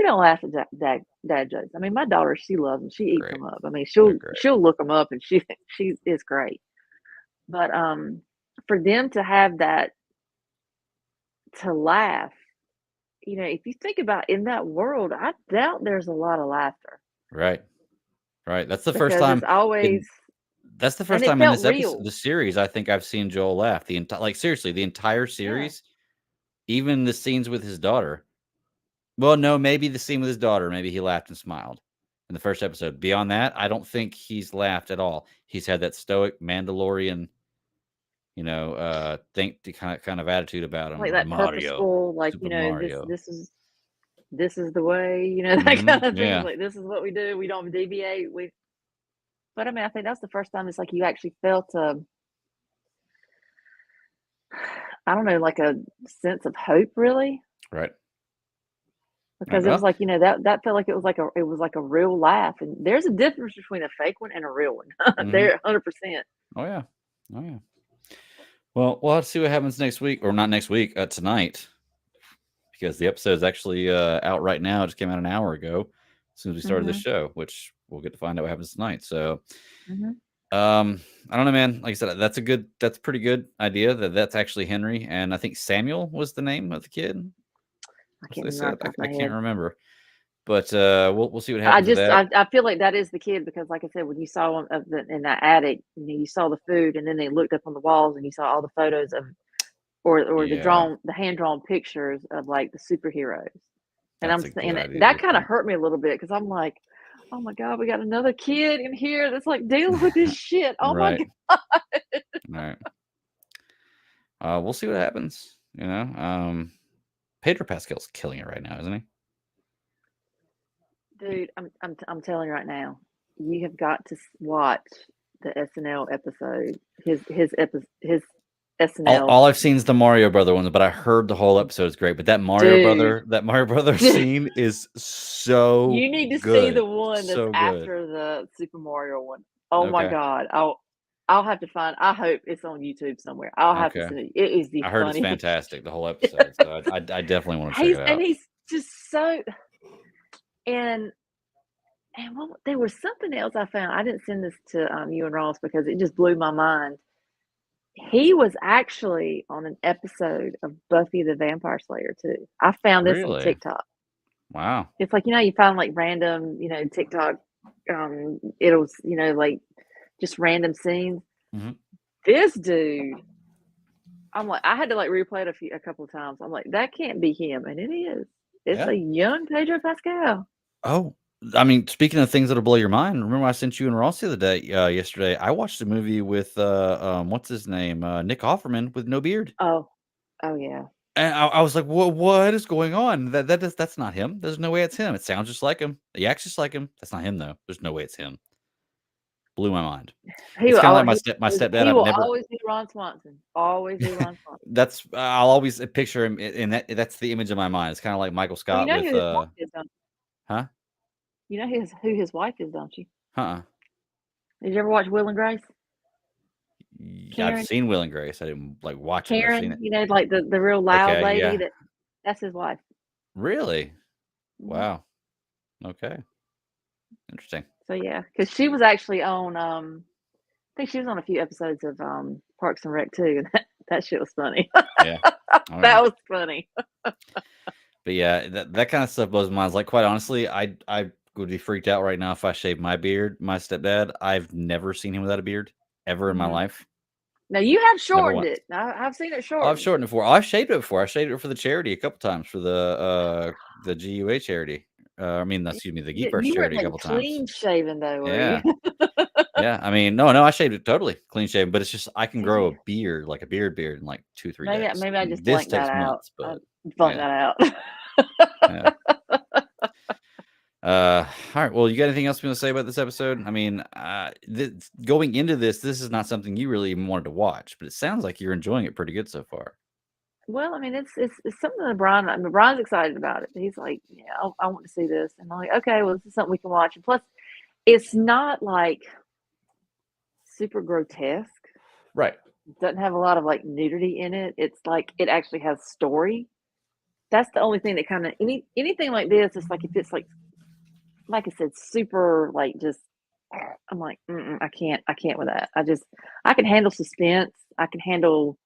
don't laugh at dad jokes. I mean, my daughter, she loves them. She eats Great. them up. I mean, They're she'll great. she'll look them up and she is great. But for them to have that to laugh, if you think about in that world, I doubt there's a lot of laughter Right. Right. That's the first because it's time always in that's the and first it time in felt this episode, real. the series, I think I've seen Joel laugh the entire like seriously, the entire Yeah. series, even the scenes with his daughter. Well, no, maybe the scene with his daughter, maybe he laughed and smiled in the first episode. Beyond that, I don't think he's laughed at all. He's had that stoic Mandalorian, think the kind of attitude about him. Like Like that Mario, purposeful, like, Super this Mario. this is the way, that kind of thing. It's Yeah. like this is what we do. We don't deviate. But I mean, I think that's the first time it's like you actually felt I don't know, like a sense of hope really. Right. Right. Because it was Well, like, that felt like it was like a real laugh. And there's a difference between a fake one and a real one. mhm. There 100%. Oh yeah. Oh yeah. Well, we'll have to see what happens next week, or not next week, tonight, because the episode is actually out right now. It just came out an hour ago, as soon as we started the Mhm. show, which we'll get to find out what happens tonight. So, Mhm. I don't know, man. Like I said, that's a pretty good idea that's actually Henry, and I think Samuel was the name of the kid. I What can't they remember said, off the top of I my can't head. remember, but we'll see what I happens with just that. I feel like that is the kid because like I said, when you saw him in that attic, you saw the food and then they looked up on the walls and you saw all the photos of or Yeah, the hand drawn pictures of like the superheroes. And that's a good and idea. that kind of hurt me a little bit because I'm like, oh my God, we got another kid in here that's like dealing with this shit. Oh my Right, God. right. We'll see what happens. Pedro Pascal's killing it right now, isn't he? Dude, I'm telling you right now, you have got to watch the SNL episode. His All, SNL. all I've seen is the Mario Brother one, but I heard the whole episode is great. But Dude, That Mario Brother scene is so you need to see good, the one that's so good. after the Super Mario one. Oh my Okay, God. I'll have to find. I hope it's on YouTube somewhere. I'll have to okay. send it. It is the I heard it's funniest. fantastic, the whole episode. So I definitely want to check He's it and out. he's just so and there was something else I found. I didn't send this to you and Ross because it just blew my mind. He was actually on an episode of Buffy the Vampire Slayer too. I found this on Really? TikTok. Wow. It's like, you find like random, TikTok, it'll, like just random scenes. Mhm. This dude, I'm like, I had to like replay it a couple of times. I'm like, that can't be him, and it is. It's Yeah. a young Pedro Pascal. Oh, I mean, speaking of things that'll blow your mind, remember I sent you and Ross the other day, yesterday. I watched a movie with what's his name, Nick Offerman with no beard. Oh, oh yeah. And I was like, what is going on? That's not him. There's no way it's him. It sounds just like him. He acts just like him. That's not him though. There's no way it's him. Blew my mind. He It's will, kind of al- like my stepdad. he I've will never. always be Ron Swanson. Always be Ron Swanson. That's I'll always picture him in that. That's the image in my mind. It's kind of like Michael Well, you Scott know with who his wife is, don't huh? you? You know who his wife is, don't you? Uh-uh. Did you ever watch Will and Grace? I've Karen, seen Will and Grace. I didn't like watch it, but I've seen Karen, it. like the real loud Okay, lady yeah. that's his wife. Really? Mhm. Wow. Okay. Interesting. So yeah, because she was actually on I think she was on a few episodes of Parks and Rec too, and that shit was funny. Yeah. Oh yeah. That was funny. But yeah, that kind of stuff blows my mind. Like, quite honestly, I would be freaked out right now if I shaved my beard. My stepdad, I've never seen him without a beard ever in my Mhm. life. Now you have Never shortened once. it. I've seen it Oh, I've shortened. shortened it before. I've shaved it before. I shaved it for the charity a couple times for the GUA charity. Excuse me, the You, Geek Burst you weren't charity a like couple times. clean shaven though, were you? Yeah. Yeah. I mean, no, I shaved it totally clean shaven, but it's just I can grow a See, beard, like a beard in like 2-3 maybe days. maybe I just This blanked that takes out. months, I but blanked yeah. that out. Yeah. All right. Well, you got anything else you want to say about this episode? I mean, going into this is not something you really even wanted to watch, but it sounds like you're enjoying it pretty good so far. Well, I mean, it's something that Brian's excited about it. He's like, "Yeah, I want to see this." And I'm like, "Okay, well, this is something we can watch." And plus, it's not like super grotesque. Right. It doesn't have a lot of like nudity in it. It's like it actually has story. That's the only thing that kind of anything like this. It's like if it's like I said, super like just. I'm like, I can't with that. I can handle suspense. I can handle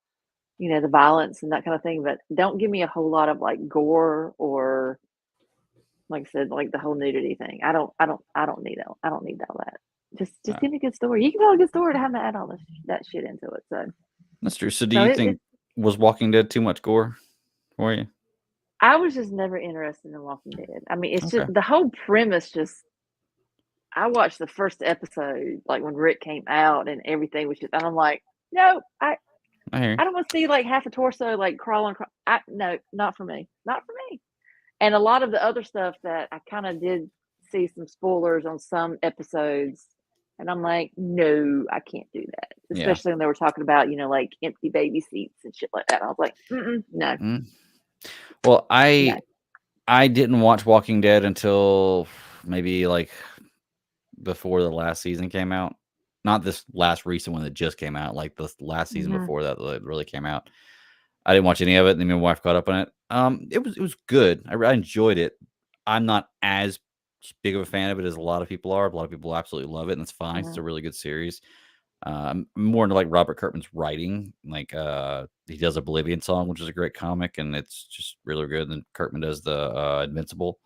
the violence and that kind of thing, but don't give me a whole lot of like gore or like I said, like the whole nudity thing. I don't need that. I don't need all that. Just Uh, give me a good story. You can tell a good story to have to add all that shit into it. that's true. So, do So you it think was Walking Dead too much gore for you? I was just never interested in Walking Dead. I mean, it's just Okay, the whole premise. Just I watched the first episode like when Rick came out and everything was just, and I'm like, no, I hear you. I don't want to see like half a torso like crawling. No, not for me. Not for me. And a lot of the other stuff that I kind of did see some spoilers on some episodes, and I'm like, no, I can't do that. Yeah. Especially when they were talking about, like empty baby seats and shit like that. I was like, no, Mm. Well, no. I didn't watch Walking Dead until maybe like before the last season came out. Not this last recent one that just came out, like the last season hmm before that really came out. I didn't watch any of it, and then my wife caught up on it. It was good. I enjoyed it. I'm not as big of a fan of it as a lot of people are. A lot of people absolutely love it, and it's fine. It's hmm a really good series. I'm more into like Robert Kirkman's writing. Like he does Oblivion Song, which is a great comic, and it's just really good. And Kirkman does the Invincible.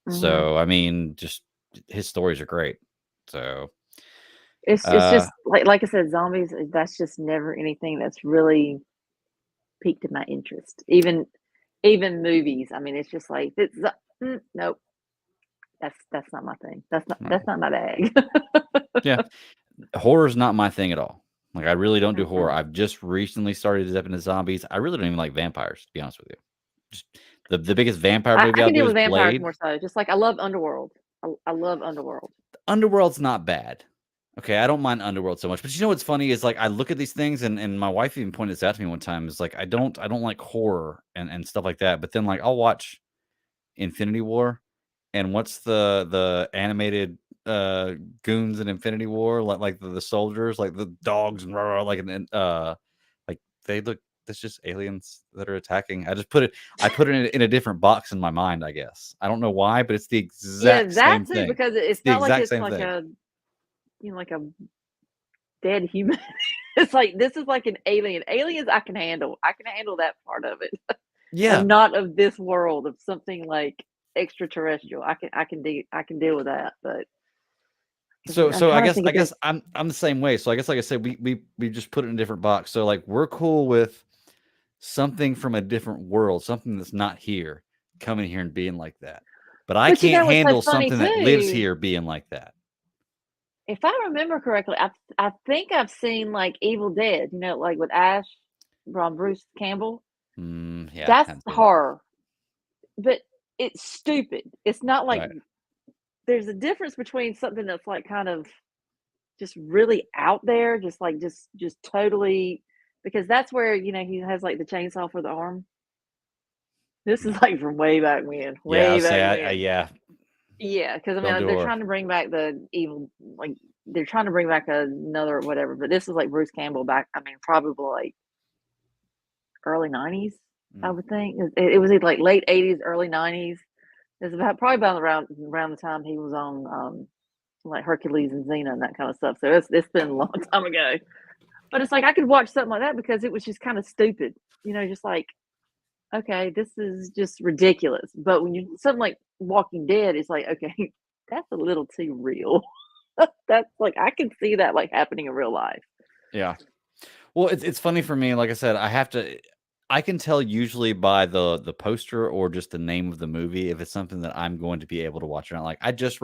hmm So I mean, just his stories are great. So It's uh just like I said, zombies. That's just never anything that's really piqued my interest. Even movies. I mean, it's just like nope. That's not my thing. That's not my bag. yeah, horror's not my thing at all. Like I really don't do horror. Mm-mm. I've just recently started to step into zombies. I really don't even like vampires, to be honest with you. Just the biggest vampire movie I out can there deal is with vampires Blade. more so. Just like I love Underworld. I love Underworld. Underworld's not bad. Okay, I don't mind Underworld so much. But you know what's funny is like I look at these things and my wife even pointed this out to me one time. Is like I don't like horror and stuff like that. But then like I'll watch Infinity War and what's the animated goons in Infinity War, like the soldiers, like the dogs and rah, rah, like they look, that's just aliens that are attacking. I put it in a different box in my mind, I guess. I don't know why, but it's the Yeah, exact that same too, thing. because It's it's the not like exact it's same like thing. like a dead human. It's like this is like an alien. Aliens I can handle. I can handle that part of it. Of Yeah. not of this world, of something like extraterrestrial. I can deal with that, but because So I'm so I trying to guess think I if there's guess I'm the same way. So I guess like I said, we just put it in a different box. So like we're cool with something from a different world, something that's not here, coming here and being like that. But I but can't what's so handle funny something that lives too? here being like that. If I remember correctly, I think I've seen like Evil Dead, like with Ash from Bruce Campbell. Yeah, That's haven't seen it. horror, but it's stupid. It's not like Right. there's a difference between something that's like kind of just really out there, just like just totally because that's where he has like the chainsaw for the arm. This is No. like from way back when, Yeah, I way would say back I when. yeah, Yeah, because I don't mean do they're horror. trying to bring back the evil, like they're trying to bring back another whatever, but this is like Bruce Campbell back. I mean, probably like early '90s, I Mm. would think. It was either like late '80s, early '90s. It's about probably about around the time he was on like Hercules and Xena and that kind of stuff. So it's been a long time ago. But it's like I could watch something like that because it was just kind of stupid, just like okay, this is just ridiculous. But when you something like Walking Dead, it's like okay, that's a little too real. That's like I can see that like happening in real life. Yeah. Well, it's funny for me, like I said, I can tell usually by the poster or just the name of the movie if it's something that I'm going to be able to watch or not. Like I just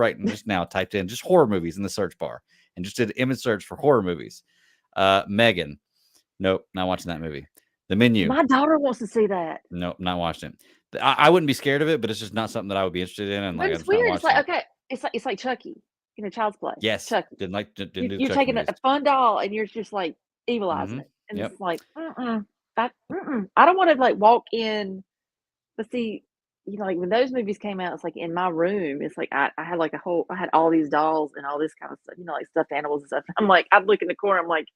now typed in just horror movies in the search bar and just did image search for horror movies. Megan, nope, not watching that movie. The Menu, My daughter wants to see that, nope, not watching it. I wouldn't be scared of it, but it's just not something that I would be interested in, and but like I'm it's just not weird. It's watching like it. okay, it's like Chucky, Child's Play. Yes, Chucky, didn't do the you're Chucky taking movies. a fun doll and you're just like evilizing Mm-hmm. it, and Yep. it's like. I don't want to like walk in. But see, like when those movies came out, it's like in my room. It's like I had like I had all these dolls and all this kind of stuff. Like stuffed animals and stuff. I'm like, I'd look in the corner. I'm like,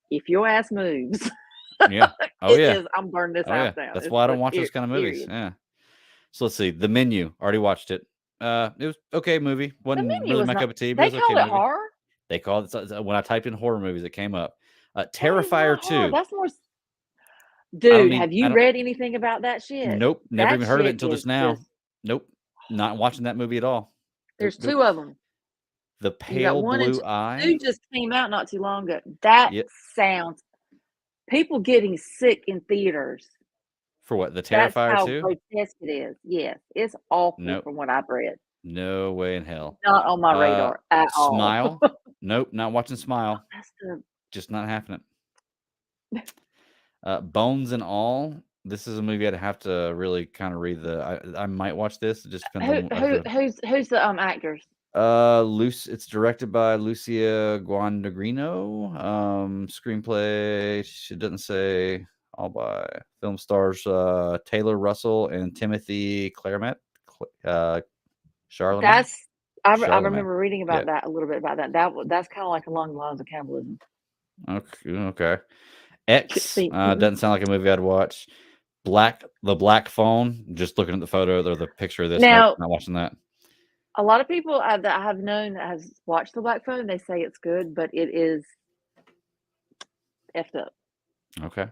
if your ass moves, Yeah. Oh it yeah. is. I'm burning this Oh house yeah. down. That's It's why I don't like watch those kind of movies. period. Yeah. So let's see. The Menu. Already watched it. It was okay movie. The Wasn't Menu really was my not. cup of tea, but it They was okay called it movie. horror. They called it so when I typed in horror movies, it came up. That is Terrifier not horror. 2. That's more. I don't Dude, need have I you don't read anything about that shit? nope, never That even heard of it shit until is just now. just. Nope. Not watching that movie at all. Nope, There's nope. two of them. The You got Pale one and Blue two. Eye. Two just came out not too long ago. That Yep. sounds. People getting sick in theaters. For what? The That's Terrifier how 2? grotesque it is. Yes, it's awful Nope. from what I've read. No way in hell. Not on my radar at all. Smile. Nope, not watching Smile. That's the Just not happening. Bones and All. This is a movie I'd have to really kind of read I might watch this. It just depends on who's the actors? It's directed by Lucia Guadagnino. Screenplay, it doesn't say. All by film stars Taylor Russell and Timothy Chalamet. Charlemagne. That's I Charlemagne. remember reading about Yeah. that a little bit about that. That's kind of like along the lines of cannibalism. Okay. X See, doesn't sound like a movie I'd watch. The Black Phone. Just looking at the photo or the picture of this. Now, Nope, not watching that. a lot of people that I have known that has watched The Black Phone, they say it's good, but it is effed up. Okay.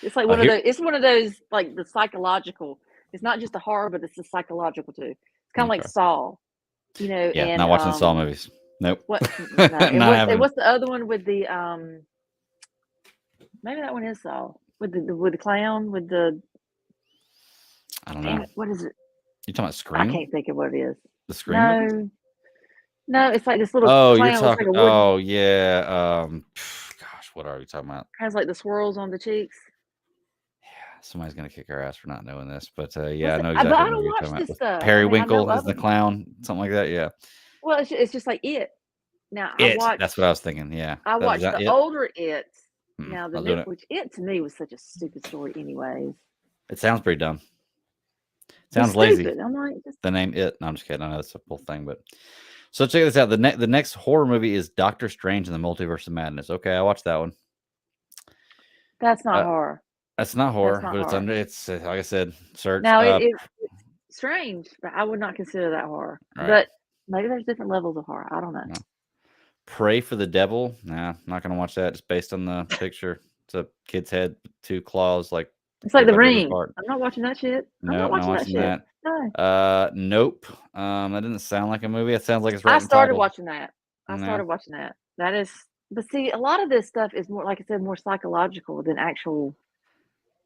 It's like it's one of those like the psychological. It's not just a horror, but it's the psychological too. It's kind of like Saw, Yeah, and not watching Saw movies. Nope. What? No, and what's the other one with the maybe that one is Saw with the clown with the. I don't know. What is it? You talking about Scream? I can't think of what it is. The Scream movies? No, it's like this little. Oh, clown you're talking. like Oh, yeah. Gosh, what are you talking about? Has like the swirls on the cheeks. Yeah, somebody's gonna kick our ass for not knowing this, but yeah, I know But exactly I what don't you're watch talking this about. stuff. Periwinkle as the clown, something like that. Yeah. Well, it's just like It. Now That's what I was thinking. Yeah. I watched the older It. Now the new, which It to me was such a stupid story, anyways. It sounds pretty dumb. Sounds lazy. I'm like, the name It. No, I'm just kidding. I know that's a full thing, but so check this out. The next horror movie is Doctor Strange and the Multiverse of Madness. Okay, I watched that one. That's not horror. That's not horror, but it's like I said, search. Now it's strange, but I would not consider that horror. Right. But maybe there's different levels of horror. I don't know. No. Pray for the Devil. Nah, not gonna watch that. Just based on the picture. It's a kid's head, 2 claws, like it's like The Ring. I'm not watching that shit. No, not watching that. No. Nope. That didn't sound like a movie. It sounds like it's right. I started watching that. That is, but see, a lot of this stuff is more, like I said, more psychological than actual.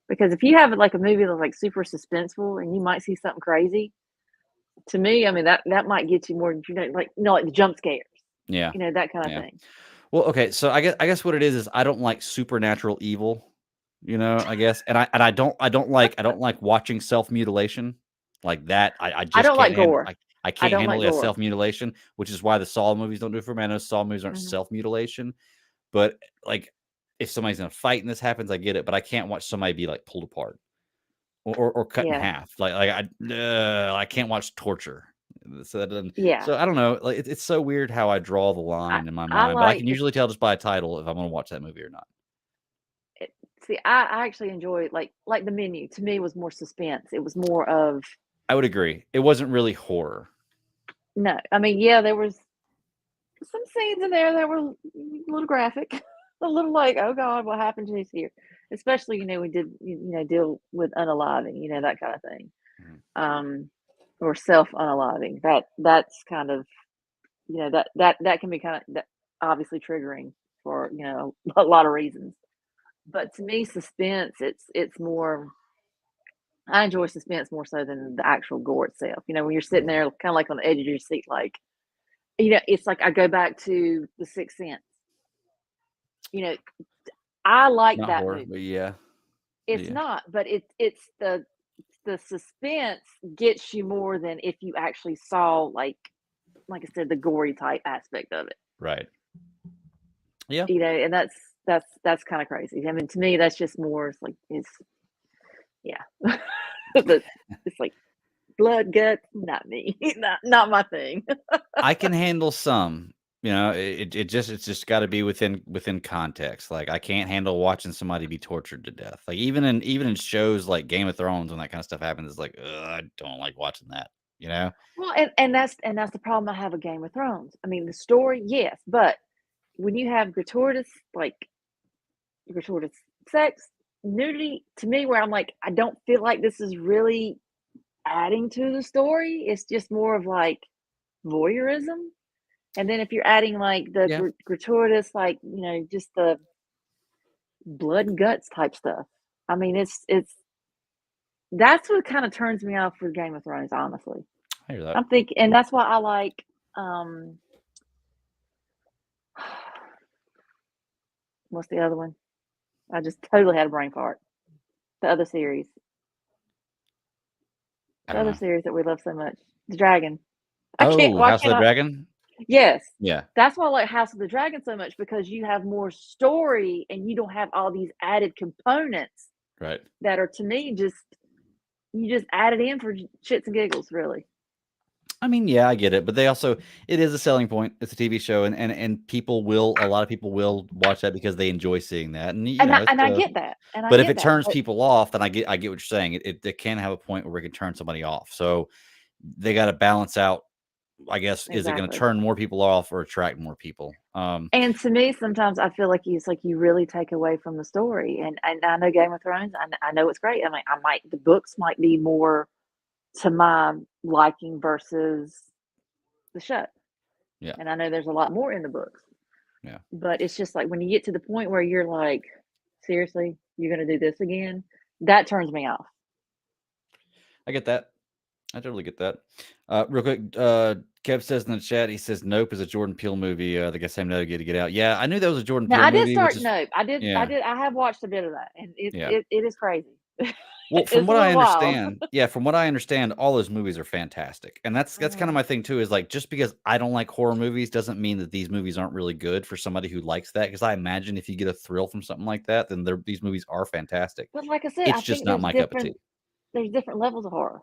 Because if you have like a movie that's like super suspenseful and you might see something crazy, to me, I mean that might get you more, like the jump scares. Yeah. That kind of thing. Well, okay, so I guess what it is I don't like supernatural evil, I guess, and I don't like watching self-mutilation like that. I don't like gore. I can't handle that self-mutilation, which is why the Saw movies don't do it for me. I know Saw movies aren't self-mutilation, but like if somebody's in a fight and this happens, I get it, but I can't watch somebody be like pulled apart or cut in half. Like I can't watch torture. So that doesn't. So I don't know. Like it's so weird how I draw the line in my mind, but I can usually tell just by a title if I'm going to watch that movie or not. See, I actually enjoy like The Menu. To me, was more suspense. It was more of. I would agree. It wasn't really horror. No, I mean, there was some scenes in there that were a little graphic, a little like, oh God, what happened to us here? Especially, we did, deal with unaliving, that kind of thing. Or self-unaliving. That's kind of, that can be kind of obviously triggering for, a lot of reasons. But to me, suspense, it's more, I enjoy suspense more so than the actual gore itself. When you're sitting there kind of like on the edge of your seat, like, it's like I go back to The Sixth Sense. I like not that horror, movie. But yeah. It's not, but it's the suspense gets you more than if you actually saw like I said, the gory type aspect of it. Right. Yeah. And that's that's kind of crazy. I mean, to me, that's just more. It's like yeah, but it's like blood, guts, not me, not my thing. I can handle some. It's just got to be within context. Like I can't handle watching somebody be tortured to death. Like even in shows like Game of Thrones, when that kind of stuff happens, it's like I don't like watching that. You know? Well, and that's the problem I have with Game of Thrones. I mean, the story, yes, but when you have gratuitous sex, nudity, to me, where I'm like, I don't feel like this is really adding to the story. It's just more of like voyeurism. And then if you're adding like the Yeah. gratuitous, like, just the blood and guts type stuff. I mean, it's that's what kind of turns me off for Game of Thrones, honestly. I hear that. I'm thinking, and that's why I like what's the other one? I just totally had a brain fart. The other series. I The don't other know. series that we love so much. The Dragon. I can't Oh, why House of can't the I Dragon. Yes. Yeah. That's why I like House of the Dragon so much, because you have more story and you don't have all these added components Right. that are, to me, just you just add it in for shits and giggles, really. I mean, yeah, I get it, but it is a selling point. It's a TV show, and a lot of people will watch that because they enjoy seeing that, and And I get that. And I but if get it that. turns But people off, then I get what you're saying. It can have a point where it can turn somebody off. So they got to balance out. I guess, is it going to exactly. turn more people off or attract more people? And to me, sometimes I feel like it's like you really take away from the story. And I know Game of Thrones, I know it's great. I mean, the books might be more to my liking versus the show. Yeah, And I know there's a lot more in the books. yeah, But it's just like when you get to the point where you're like, seriously, you're going to do this again? That turns me off. I get that. I totally get that. Real quick, Kev says in the chat, he says Nope is a Jordan Peele movie. The guy Sam Note to get out. Yeah, I knew that was a Jordan Now Peele I did movie, which start is Nope. yeah, I have watched a bit of that, and yeah. it is crazy. Well, from It's a what I little wild. understand, yeah, from what I understand, all those movies are fantastic, and that's kind of Mhm. my thing too. Is like just because I don't like horror movies doesn't mean that these movies aren't really good for somebody who likes that. Because I imagine if you get a thrill from something like that, then these movies are fantastic. But like I said, I It's just think not my cup of tea. there's different levels of horror.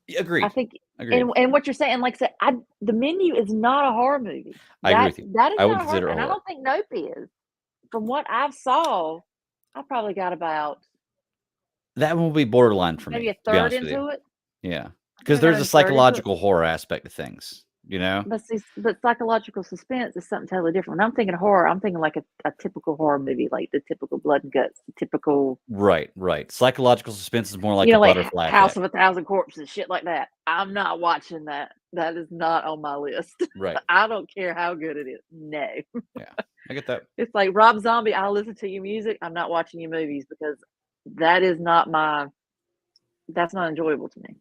I Agreed. think, Agreed. and what you're saying, like I said, The Menu is not a horror movie. I agree with you. That is I would not a horror, consider it and I horror. don't think Nope is. From what I've saw, I probably got about That one will be borderline for maybe me, a to be third honest with you. into it. Yeah, I think because I got there's a maybe a third into it. psychological horror aspect of things. You know. But see, but psychological suspense is something totally different. When I'm thinking horror, I'm thinking like a typical horror movie, like the typical blood and guts, the typical, Right. Right. Psychological suspense is more like a like butterfly House effect. of a Thousand Corpses, shit like that. I'm not watching that. That is not on my list. Right. I don't care how good it is. No. Yeah, I get that. It's like Rob Zombie, I'll listen to your music. I'm not watching your movies because that is not that's not enjoyable to me.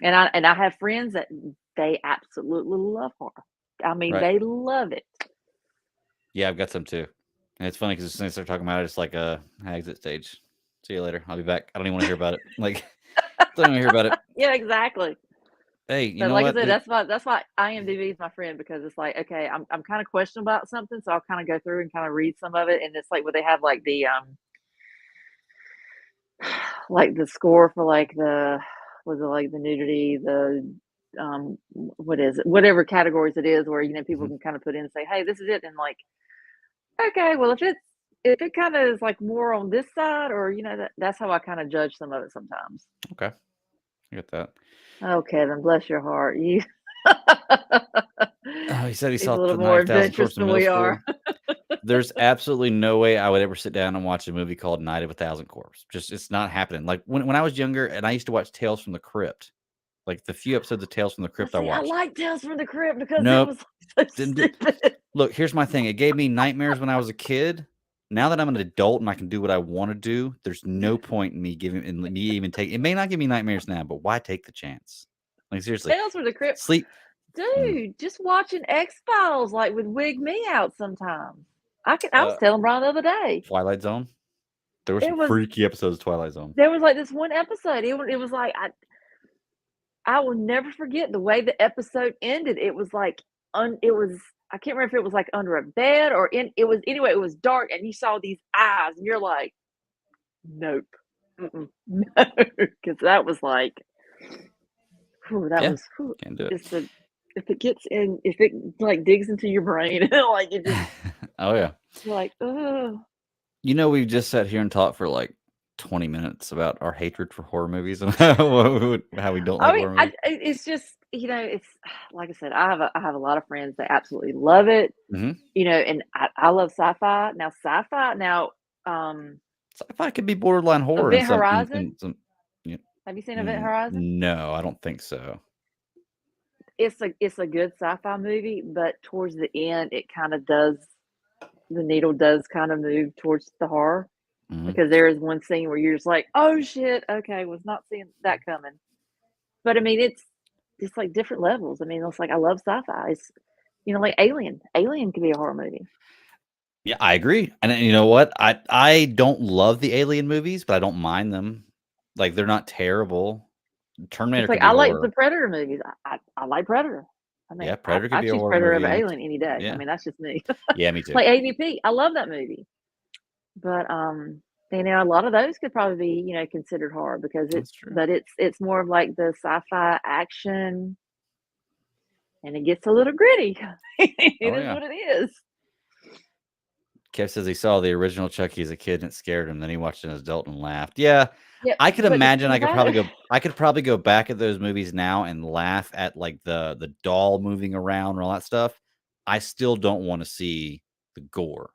And I have friends that they absolutely love horror. I mean, Right. they love it. Yeah, I've got some too. And it's funny because as soon as I start talking about it, it's like a exit stage. See you later. I'll be back. I don't even want to hear about it. Like, don't even hear about it. Yeah, exactly. Hey, you But know like I what? said, that's why IMDb is my friend, because it's like, okay, I'm kind of questioning about something, so I'll kind of go through and kind of read some of it, and it's like where they have like the like the score for like the was it like the nudity, the what is it, whatever categories it is, where people Mhm. can kind of put in and say, hey, this is it, and like, okay, well, if it kind of is like more on this side, or that's how I kind of judge some of it sometimes. Okay, I get that. Oh, Kevin, bless your heart, you. Oh, he said he He's a saw little the more 9,000 adventurous Corpses in than middle we school. are. There's absolutely no way I would ever sit down and watch a movie called Night of a Thousand Corpses. Just it's not happening. Like when I was younger and I used to watch Tales from the Crypt, like the few episodes of Tales from the Well, Crypt I see, I watched. like Tales from the Crypt because it Nope. was so Didn't do. stupid. Look, here's my thing. It gave me nightmares when I was a kid. Now that I'm an adult and I can do what I want to do, there's no point in me even take. It may not give me nightmares now, but why take the chance? Like seriously, Tales from the Crypt, sleep. dude. Just watching X-Files like would wig me out sometimes. I was Uh, telling Brian the other day. Twilight Zone. There were some It was freaky episodes of Twilight Zone. There was like this one episode. It was like I will never forget the way the episode ended. It was like it was I can't remember if it was like under a bed or it was dark and you saw these eyes and you're like, nope. No, because that was like, that Yeah, was, can't do it's it. if it like digs into your brain, like it just, Oh yeah. you're like, oh. We've just sat here and talked for like 20 minutes about our hatred for horror movies and how we don't I like mean, horror movies. it's just, it's like I said, I have a lot of friends that absolutely love it, Hmm. and I love sci-fi. Now, Sci-fi could be borderline horror in Event some Horizon. some. Yeah. Have you seen Event Horizon? No, I don't think so. It's a good sci-fi movie, but towards the end, it kind of does. The needle does kind of move towards the horror Hmm. because there is one scene where you're just like, "Oh shit, okay, was not seeing that coming." But I mean, it's like different levels. I mean, it's like I love sci-fi. It's like Alien. Alien could be a horror movie. Yeah, I agree. And then, you know what? I don't love the Alien movies, but I don't mind them. Like they're not terrible. Terminator It's like could be I like the horror. Predator movies. I like Predator. I mean, Yeah, Predator could I be a choose horror Predator movie. over And Alien any day. I yeah, mean, that's just me. yeah, me too. Like AVP, I love that movie. But a lot of those could probably be, considered horror because That's true. it's more of like the sci-fi action and it gets a little gritty. It Oh is yeah. what it is. Kev says he saw the original Chucky as a kid and it scared him. Then he watched it as an adult and laughed. Yeah, Yeah, I could but the imagine. thing about it, I could probably go back at those movies now and laugh at like the doll moving around and all that stuff. I still don't want to see the gore.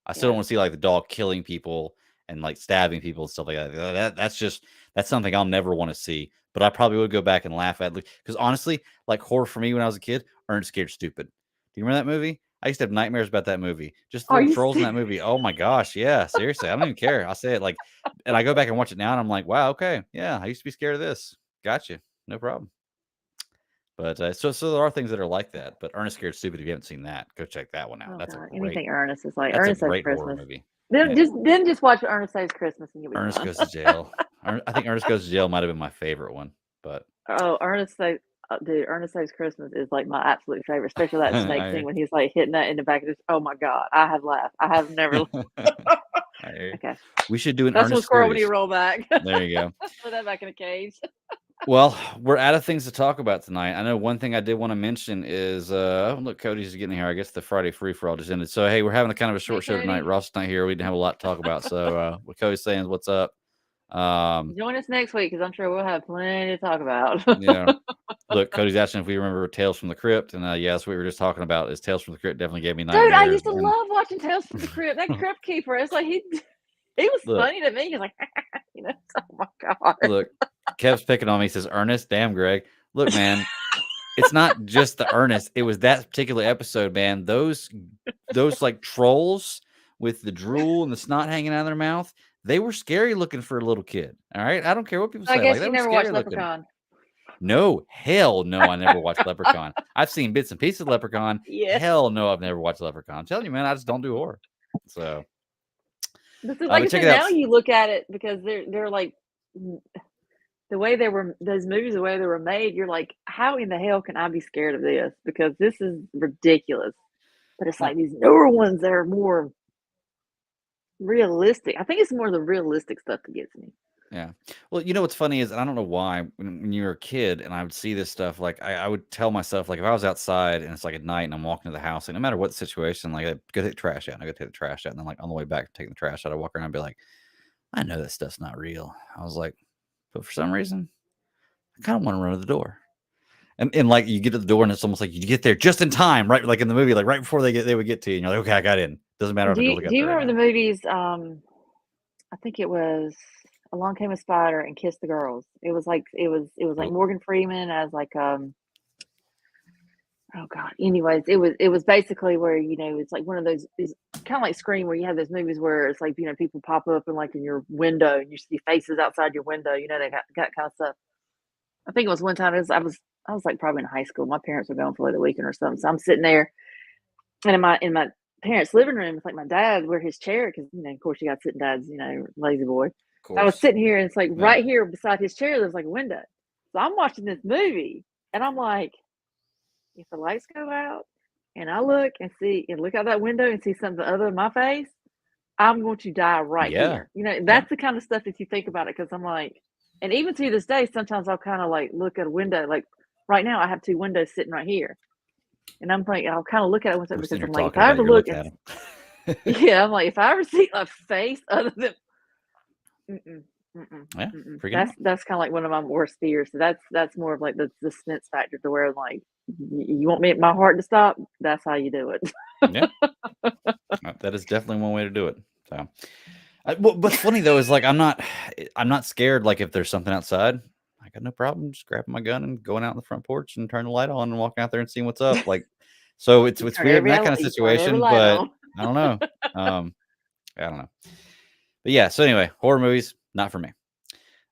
I still don't yeah. want to see like the doll killing people and like stabbing people and stuff like that. That's something I'll never want to see. But I probably would go back and laugh at because honestly, like horror for me when I was a kid, Ernest Scared Stupid. Do you remember that movie? I used to have nightmares about that movie. Just the Are little you trolls in still that movie. Oh my gosh, yeah, seriously, I don't even care. I'll say it like, and I go back and watch it now, and I'm like, wow, okay, yeah, I used to be scared of this. Gotcha, no problem. But so there are things that are like that. But Ernest Scared Stupid, if you haven't seen that, go check that one out. Oh god, anything Ernest is like That's a Ernest Saves great horror Christmas. movie. Then Yeah. just watch Ernest Saves Christmas and you'll be Ernest fine. Goes to Jail. I think Ernest Goes to Jail might have been my favorite one, but Oh, dude, Ernest Saves Christmas is like my absolute favorite, especially that snake I, scene when he's like hitting that in the back of his. Oh my god, I have laughed. I have never. I- Okay, we should do an that's one Ernest squirrel when you series. roll back. There you go. Put that back in a cage. Well, we're out of things to talk about tonight. I know one thing I did want to mention is look, Cody's getting here. I guess the Friday free for all just ended. So hey, we're having a kind of a Hey, short show tonight. Cody, Ross is not here. We didn't have a lot to talk about. So what Cody's saying is what's up. join us next week because I'm sure we'll have plenty to talk about. Yeah. Look, Cody's asking if we remember Tales from the Crypt, and yeah, that's what we were just talking about. Is Tales from the Crypt definitely gave me Dude, I nightmares. used to love watching Tales from the Crypt. That Crypt Keeper, it's like he was Look, funny to me. He's like, oh my god. look, Kev's picking on me. He says, Ernest, damn, Greg. Look, man, it's not just the Ernest. It was that particular episode, man. Those like trolls with the drool and the snot hanging out of their mouth, they were scary looking for a little kid. All right. I don't care what people say. I Like, guess that you was never scary watched looking. Leprechaun. No, hell no, I never watched Leprechaun. I've seen bits and pieces of Leprechaun. Yes. Hell no, I've never watched Leprechaun. I'm telling you, man, I just don't do horror. So This is like I but check said, it out. now you look at it because they're like the way they were those movies, the way they were made, you're like, how in the hell can I be scared of this? Because this is ridiculous. But it's like these newer ones that are more realistic. I think it's more the realistic stuff that gets me. Yeah. Well, you know what's funny is, and I don't know why, when you were a kid and I would see this stuff, like I would tell myself, like if I was outside and it's like at night and I'm walking to the house, like no matter what the situation, like I go take the trash out, and I go take the trash out, and then like on the way back taking the trash out, I walk around and be like, I know that stuff's not real. I was like, but for some reason, I kind of want to run to the door. And like you get to the door and it's almost like you get there just in time, right? Like in the movie, like right before they would get to you, and you're like, okay, I got in. Doesn't matter if I Do can you, look do at you there right remember now. the movies? I think it was Along Came a Spider and Kiss the Girls. It was like Nope. Morgan Freeman as like oh god. Anyways, it was basically where it's like one of those is kind of like Scream where you have those movies where it's like people pop up and like in your window and you see faces outside your window. They got kind of stuff. I think it was one time I was like probably in high school. My parents were gone for like a weekend or something, so I'm sitting there and in my parents' living room, it's like my dad where his chair because of course you got sitting dads, lazy boy. Of So I was course. sitting here and it's like Yeah. right here beside his chair there's like a window. So I'm watching this movie and I'm like, if the lights go out and I look out that window and see something other than my face, I'm going to die right Yeah. here. You know, Yeah. that's the kind of stuff that you think about it because I'm like, and even to this day, sometimes I'll kind of like look at a window. Like right now, I have two windows sitting right here, and I'm thinking I'll kind of look at it We're because sitting here I'm like, if talking I about ever your look look and at him. yeah, I'm like, if I ever see a face other than mm-mm, mm-mm, Yeah. mm-mm. Freaking out. That's kind of like one of my worst fears. So that's more of like the suspense factor to where like you want me my heart to stop. That's how you do it. Yeah. That is definitely one way to do it. So, what's funny though is like I'm not scared. Like if there's something outside, I got no problem just grabbing my gun and going out on the front porch and turning the light on and walking out there and seeing what's up. Like, so it's weird in that kind of You turn every situation, light but on. I don't know. I don't know. But yeah. So anyway, horror movies not for me.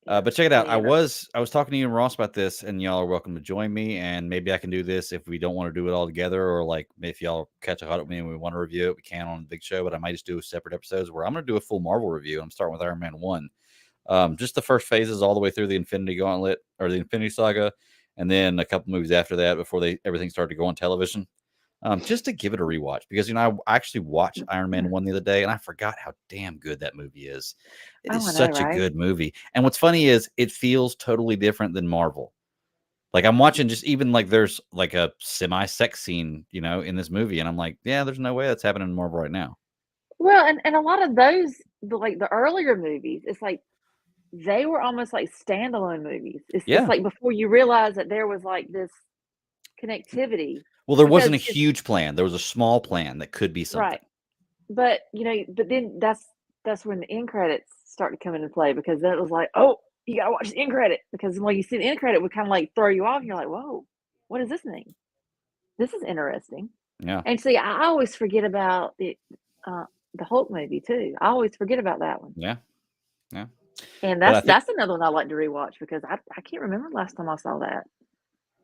Yeah, But check it out. me either. I was talking to you and Ross about this, and y'all are welcome to join me. And maybe I can do this if we don't want to do it all together, or like if y'all catch a hot at me and we want to review it, we can on the big show. But I might just do separate episodes where I'm going to do a full Marvel review. I'm starting with Iron Man 1, just the first phases all the way through the Infinity Gauntlet or the Infinity Saga, and then a couple movies after that before everything started to go on television. Just to give it a rewatch because I actually watched Iron Man 1 the other day and I forgot how damn good that movie is. It is Oh, I know, such a right? good movie. And what's funny is it feels totally different than Marvel. Like I'm watching just even like there's like a semi-sex scene, in this movie, and I'm like, yeah, there's no way that's happening in Marvel right now. Well, and a lot of those, like the earlier movies, it's like they were almost like standalone movies. It's Yeah. like before you realize that there was like this connectivity Well, there because wasn't a it's huge plan. There was a small plan that could be something. right. But but then that's when the end credits start to come into play because then it was like, oh, you gotta watch the end credit because when you see the end credit would kind of like throw you off. And you're like, whoa, what does this mean? This is interesting. Yeah. And see, I always forget about uh, the Hulk movie too. I always forget about that one. Yeah. Yeah. And But I think that's another one I like to rewatch because I can't remember last time I saw that.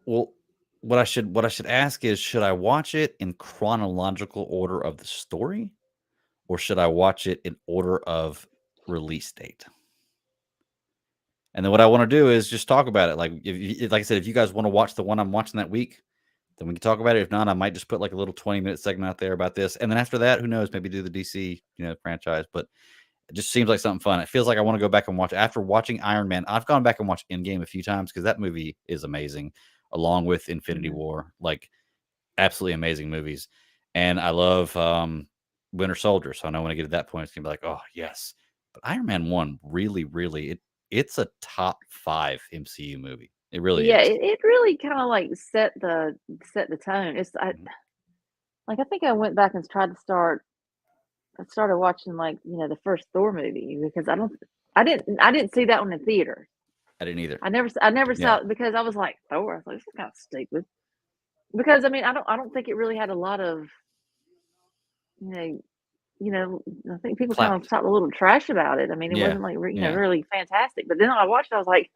well, what I should ask is should I watch it in chronological order of the story or should I watch it in order of release date? And then what I want to do is just talk about it. Like like I said, if you guys want to watch the one I'm watching that week, then we can talk about it. If not, I might just put like a little 20-minute segment out there about this. And then after that, who knows, maybe do the DC, franchise. But it just seems like something fun. It feels like I want to go back and watch after watching Iron Man. I've gone back and watched Endgame a few times because that movie is amazing, along with Infinity Mhm. War. Like absolutely amazing movies. And I love Winter Soldier. So I know when I get to that point, it's gonna be like, oh yes. But Iron Man 1 really, really it's a top 5 MCU movie. It really Yeah, is. it really kind of like set the tone. Mhm. I think I went back and tried to I started watching like the first Thor movie because I didn't see that one in theater. I didn't either. I never saw Yeah. it because I was like Thor. I was like this is kind of stupid because I mean I don't think it really had a lot of you know I think people kind Clap. of talked a little trash about it. I mean it Yeah. wasn't like Yeah. really fantastic. But then when I watched it, I was like,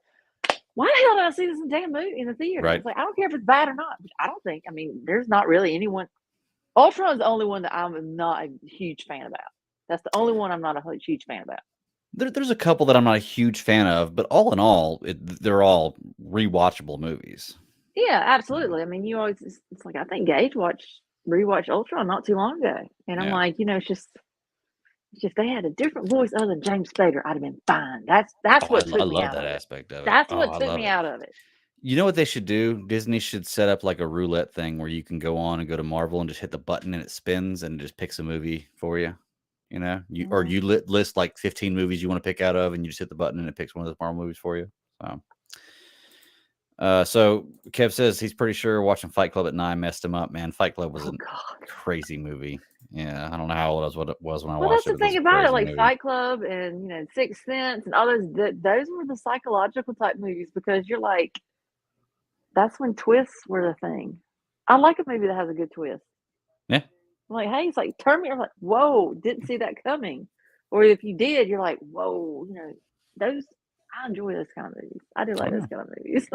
why the hell did I see this damn movie in the theater? Right. It's like I don't care if it's bad or not. I don't think. I mean, there's not really anyone. Ultron's the only one that I'm not a huge fan about. That's the only one I'm not a huge fan about. There's a couple that I'm not a huge fan of, but all in all, they're all rewatchable movies. Yeah, Yeah. absolutely. I mean, you always it's like I think Gage rewatched Ultron not too long ago, and I'm Yeah. like, it's just if they had a different voice other than James Spader, I'd have been fine. That's Oh, what I took me love out that of it. aspect of it. That's Oh, what I took love me it. out of it. You know what they should do? Disney should set up like a roulette thing where you can go on and go to Marvel and just hit the button and it spins and it just picks a movie for you. Mm. You list like 15 movies you want to pick out of, and you just hit the button and it picks one of those Marvel movies for you. So Kev says he's pretty sure watching Fight Club at 9 messed him up. Man, Fight Club was Oh a God. crazy movie. Yeah, I don't know how old I was, what it was when I Well, watched that's it, the but it was thing a about it, crazy like movie. Fight Club and Sixth Sense and all those were the psychological type movies because you're like, that's when twists were the thing. I like a movie that has a good twist. Yeah, I'm like, hey, it's like turn me. I'm like, whoa, didn't see that coming. Or if you did, you're like, whoa, those. I enjoy those kind of movies. I do oh like those yeah. kind of movies.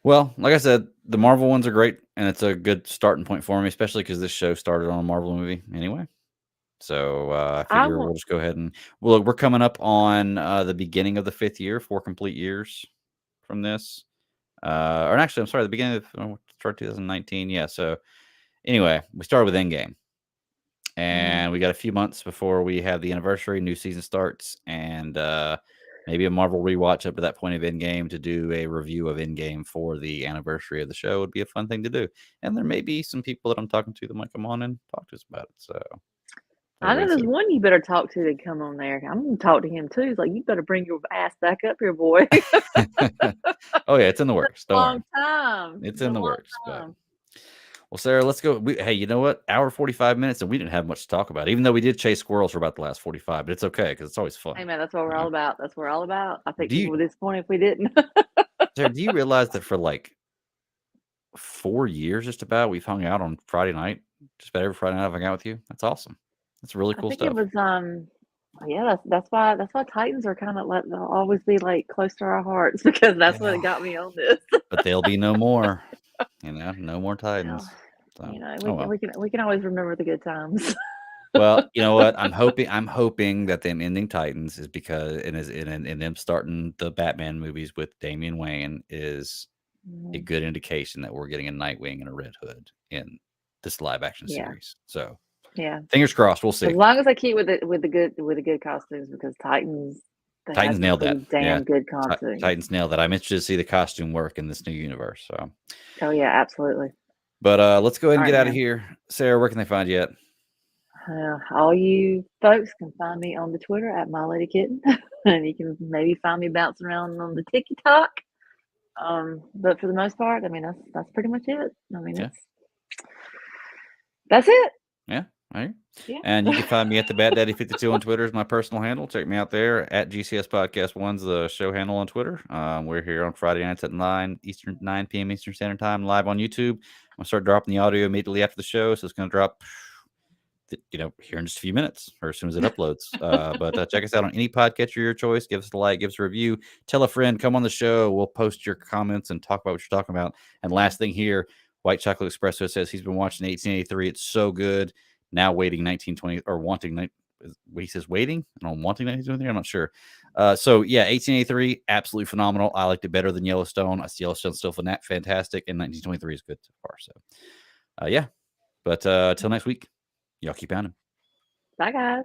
Well, like I said, the Marvel ones are great, and it's a good starting point for me, especially because this show started on a Marvel movie anyway. So I I figure want. we'll just go ahead and look. We're coming up on the beginning of the 5th year, 4 complete years from this. Or actually, I'm sorry, the beginning of start 2019. Yeah, so Anyway, we started with Endgame. And we got a few months before we have the anniversary, new season starts, and maybe a Marvel rewatch up to that point of Endgame to do a review of Endgame for the anniversary of the show would be a fun thing to do. And there may be some people that I'm talking to that might come on and talk to us about it. So I know there's one you better talk to that come on there. I'm gonna talk to him too. He's like, you better bring your ass back up here, boy. Oh yeah, it's in the works. Don't Long worry. time. It's in the works. But well, Sarah, let's go. Hey, you know what? Hour 45 minutes, and we didn't have much to talk about, even though we did chase squirrels for about the last 45. But it's okay because it's always fun. Hey man, that's what we're all about. That's what we're all about. I think Do people you, would disappoint if we didn't. Sarah, do you realize that for like 4 years, just about, we've hung out on Friday night? Just about every Friday night I've hung out with you. That's awesome. That's really I cool think stuff. it was yeah, that's why Titans are kind of like they'll always be like close to our hearts because that's what got me on this. But there'll be no more. You know, no more Titans. Well, So, you know, oh well. we can always remember the good times. Well, you know what? I'm hoping that them ending Titans is because and them starting the Batman movies with Damian Wayne is a good indication that we're getting a Nightwing and a Red Hood in this live action series. So yeah, fingers crossed. We'll see. as long as I keep with the good costumes because Titans Nailed that. Damn good costumes. Titans nailed that. I'm interested to see the costume work in this new universe. So. Oh yeah, absolutely. But let's go ahead and get out of here. Sarah, where can they find you at? All you folks can find me on the Twitter at MyLadyKitten, and you can maybe find me bouncing around on the TikTok. But for the most part, I mean that's pretty much it. I mean that's it. Yeah. All right. Yeah. And you can find me at the Bat Daddy 52 on Twitter is my personal handle. Check me out there at GCS Podcast 1's the show handle on Twitter. We're here on Friday nights at 9 p.m. Eastern Standard Time, live on YouTube. I'm gonna start dropping the audio immediately after the show, so it's gonna drop, here in just a few minutes or as soon as it uploads. But check us out on any podcatcher of your choice. Give us a like, give us a review, tell a friend, come on the show. We'll post your comments and talk about what you're talking about. And last thing here, White Chocolate Espresso says he's been watching 1883. It's so good. Now waiting 1920 or wanting. He says waiting and I'm wanting 1923. I'm not sure. So yeah, 1883, absolutely phenomenal. I liked it better than Yellowstone. I see Yellowstone's still fantastic, and 1923 is good so far. So yeah, but till next week. Y'all keep pounding. Bye, guys.